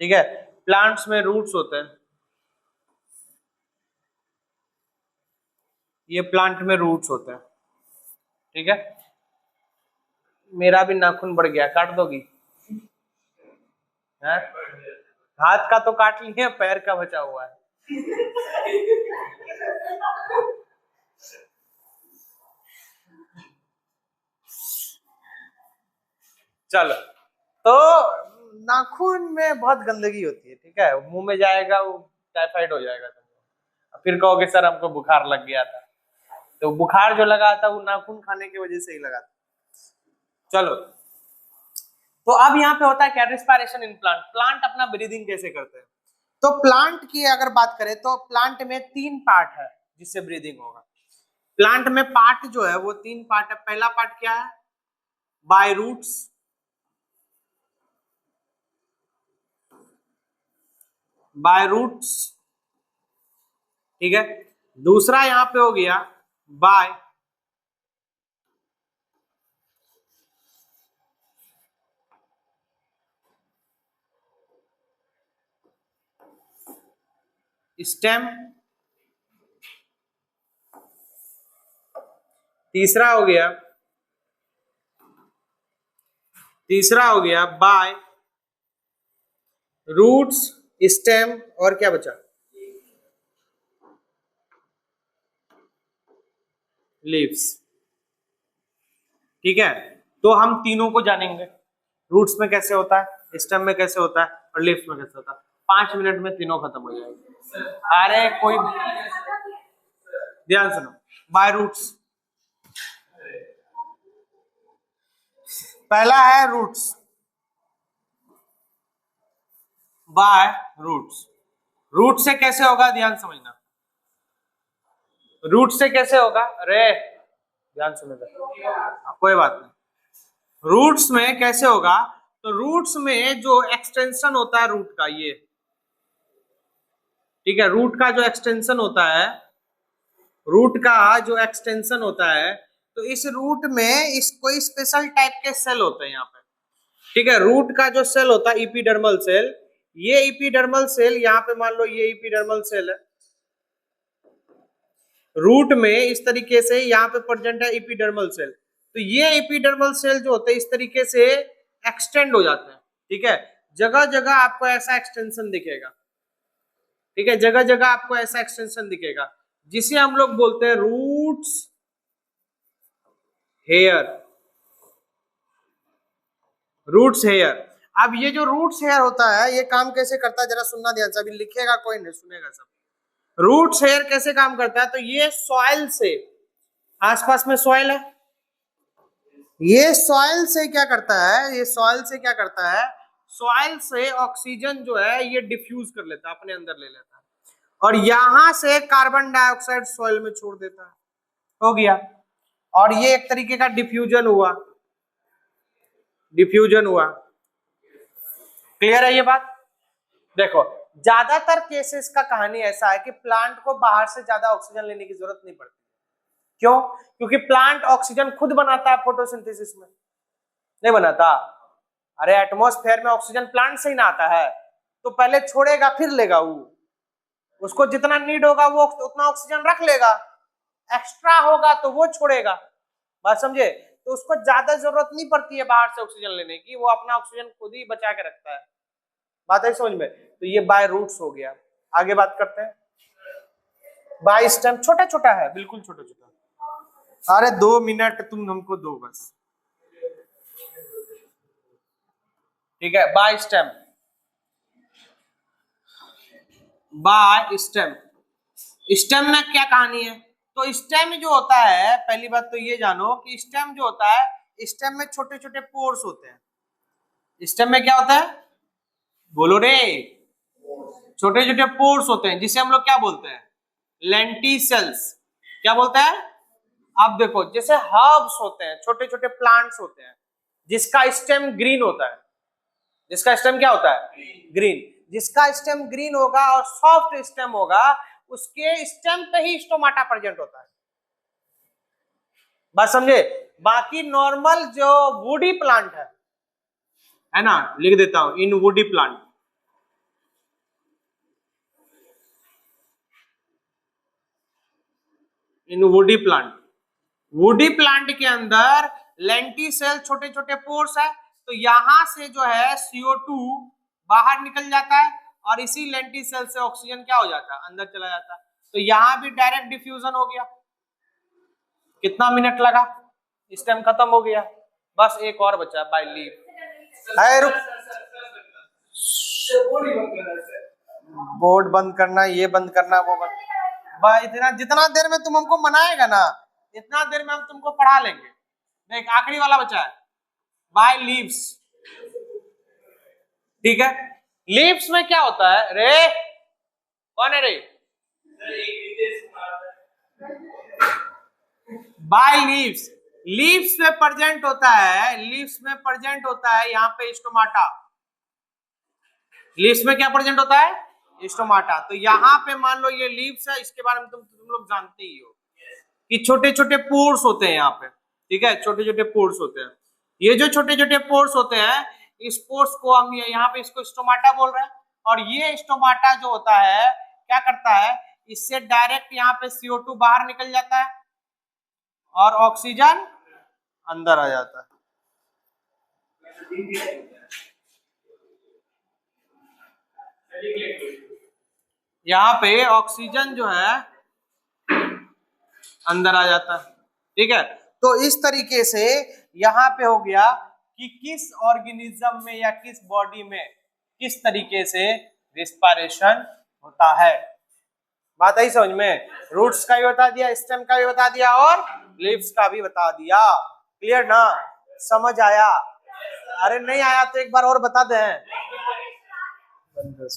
ठीक है। प्लांट्स में रूट्स होते हैं, ये प्लांट में रूट्स होते हैं, ठीक है। मेरा भी नाखून बढ़ गया, काट दोगी? है? हाथ का तो काट लिए, पैर का बचा हुआ है। चलो, तो नाखून में बहुत गंदगी होती है, ठीक है। मुंह में जाएगा वो टाइफाइड हो जाएगा, फिर कहोगे सर हमको बुखार लग गया था। तो बुखार जो लगा था वो नाखून खाने की वजह से ही लगा था। चलो, तो अब यहाँ पे होता है क्या? Respiration in plant. प्लांट अपना ब्रीदिंग कैसे करते हैं? तो प्लांट की अगर बात करें तो प्लांट में 3 पार्ट है जिससे ब्रीदिंग होगा। प्लांट में पार्ट जो है वो 3 पार्ट है। पहला पार्ट क्या है? बाय रूट्स, बाय रूट्स, ठीक है। दूसरा यहां पे हो गया बाय स्टेम, तीसरा हो गया बाय रूट्स, स्टेम, और क्या बचा? लीव्स, ठीक है। तो हम तीनों को जानेंगे, रूट्स में कैसे होता है, स्टेम में कैसे होता है और लीव्स में कैसे होता है। 5 मिनट में तीनों खत्म हो जाएंगे। अरे कोई ध्यान सुनो, बाय रूट्स, पहला है रूट्स, बाय रूट्स। रूट से कैसे होगा, ध्यान समझना। रूट से कैसे होगा, अरे ध्यान सुनेगा, कोई बात नहीं। रूट्स में कैसे होगा, तो रूट्स में जो एक्सटेंशन होता है रूट का, ये ठीक है, रूट का जो एक्सटेंशन होता है, रूट का जो एक्सटेंशन होता है, तो इस रूट में इस कोई स्पेशल टाइप के सेल होते हैं यहाँ पे, ठीक है। रूट का जो सेल होता है इपिडर्मल सेल, ये इपिडर्मल सेल यहाँ पे मान लो ये इपिडर्मल सेल है, रूट में इस तरीके से यहाँ पे प्रेजेंट है इपिडर्मल सेल, तो ये इपिडर्मल सेल जो होते हैं इस तरीके से एक्सटेंड हो जाते हैं, ठीक है। जगह जगह आपको ऐसा एक्सटेंशन दिखेगा, ठीक है, जगह जगह आपको ऐसा एक्सटेंशन दिखेगा, जिसे हम लोग बोलते हैं रूट्स हेयर, रूट्स हेयर। अब ये जो रूट्स हेयर होता है ये काम कैसे करता है, जरा सुनना ध्यान से, अभी लिखेगा कोई नहीं, सुनेगा सब। रूट्स हेयर कैसे काम करता है, तो ये सॉइल से, आसपास में सॉइल है, ये सॉइल से क्या करता है, ये सॉइल से क्या करता है, सॉइल से ऑक्सीजन जो है ये डिफ्यूज कर लेता है, अपने अंदर ले लेता है, और यहां से कार्बन डाइऑक्साइड सॉइल में छोड़ देता है, हो गया। और ये एक तरीके का डिफ्यूजन हुआ, डिफ्यूजन हुआ। क्लियर है ये बात। देखो ज्यादातर केसेस का कहानी ऐसा है कि प्लांट को बाहर से ज्यादा ऑक्सीजन लेने की जरूरत नहीं पड़ती। क्यों? क्योंकि प्लांट ऑक्सीजन खुद बनाता है फोटोसिंथेसिस में, नहीं बनाता। अरे एटमॉस्फेयर में ऑक्सीजन प्लांट से ही ना आता है, तो पहले छोड़ेगा फिर लेगा वो, उसको जितना नीड होगा वो उतना ऑक्सीजन रख लेगा, एक्स्ट्रा होगा तो वो छोड़ेगा, बात समझे। तो उसको ज्यादा जरूरत नहीं पड़ती है बाहर से ऑक्सीजन लेने की, वो अपना ऑक्सीजन खुद ही बचा के रखता है, बात है समझ में। तो ये बाय रूट्स हो गया। आगे बात करते हैं, बाय स्टेम छोटा छोटा है, बिल्कुल छोटा छोटा। अरे 2 मिनट तुम हमको दो बस, ठीक है। By stem, by stem, stem में क्या कहानी है, तो स्टेम जो होता है, पहली बात तो ये जानो कि स्टेम जो होता है, स्टेम में छोटे छोटे पोर्स होते हैं। स्टेम में क्या होता है, बोलो रे, छोटे छोटे पोर्स होते हैं, जिसे हम लोग क्या बोलते हैं, लेंटिसेल्स। क्या बोलते हैं, अब देखो जैसे हर्ब्स होते हैं, छोटे छोटे प्लांट्स होते हैं, जिसका स्टेम ग्रीन होता है, जिसका स्टेम क्या होता है, ग्रीन। जिसका स्टेम ग्रीन होगा और सॉफ्ट स्टेम होगा, उसके स्टेम पे ही स्टोमाटा प्रेजेंट होता है, बात समझे। बाकी नॉर्मल जो वुडी प्लांट है ना, लिख देता हूं, इन वुडी प्लांट, इन वुडी प्लांट, वुडी प्लांट के अंदर लेंटिसेल छोटे छोटे पोर्स है, तो यहां से जो है CO2 बाहर निकल जाता है, और इसी लेंटिसेल से ऑक्सीजन क्या हो जाता है, अंदर चला जाता है। तो यहां भी डायरेक्ट डिफ्यूजन हो गया। कितना मिनट लगा, इस टाइम खत्म हो गया, बस एक और बचा बाय लीव। है रुक, बोर्ड बंद करना, ये बंद करना, वो बंद, भाई इतना जितना देर में तुम हमको मनाएगा ना, इतना देर में हम तुमको पढ़ा लेंगे। देख आखिरी वाला बचा है, बाय लीव्स, ठीक है। लीव्स में क्या होता है रे, कौन है रे, बाय लीव्स, लीव्स में प्रेजेंट होता है, लीव्स में प्रेजेंट होता है यहाँ पे स्टोमाटा, लीव्स में क्या प्रेजेंट होता है, स्टोमाटा। तो यहाँ पे मान लो ये लीव्स है, इसके बारे में तुम लोग जानते ही हो कि छोटे छोटे पोर्स होते हैं यहाँ पे, ठीक है, छोटे छोटे पोर्स होते हैं। ये जो छोटे छोटे पोर्स होते हैं, इस पोर्स को हम यहाँ पे इसको स्टोमाटा बोल रहे हैं, और ये स्टोमाटा जो होता है क्या करता है, इससे डायरेक्ट यहाँ पे CO2 बाहर निकल जाता है और ऑक्सीजन अंदर आ जाता है। यहाँ पे ऑक्सीजन जो है अंदर आ जाता है, ठीक है। तो इस तरीके से यहाँ पे हो गया कि किस ऑर्गेनिज्म में या किस बॉडी में किस तरीके से रिस्पायरेशन होता है, बात आई समझ में। रूट्स का भी बता दिया, स्टेम का भी बता दिया, और लीव्स का भी बता दिया। क्लियर ना, समझ आया? अरे नहीं आया तो एक बार और बता दें, बंद कर।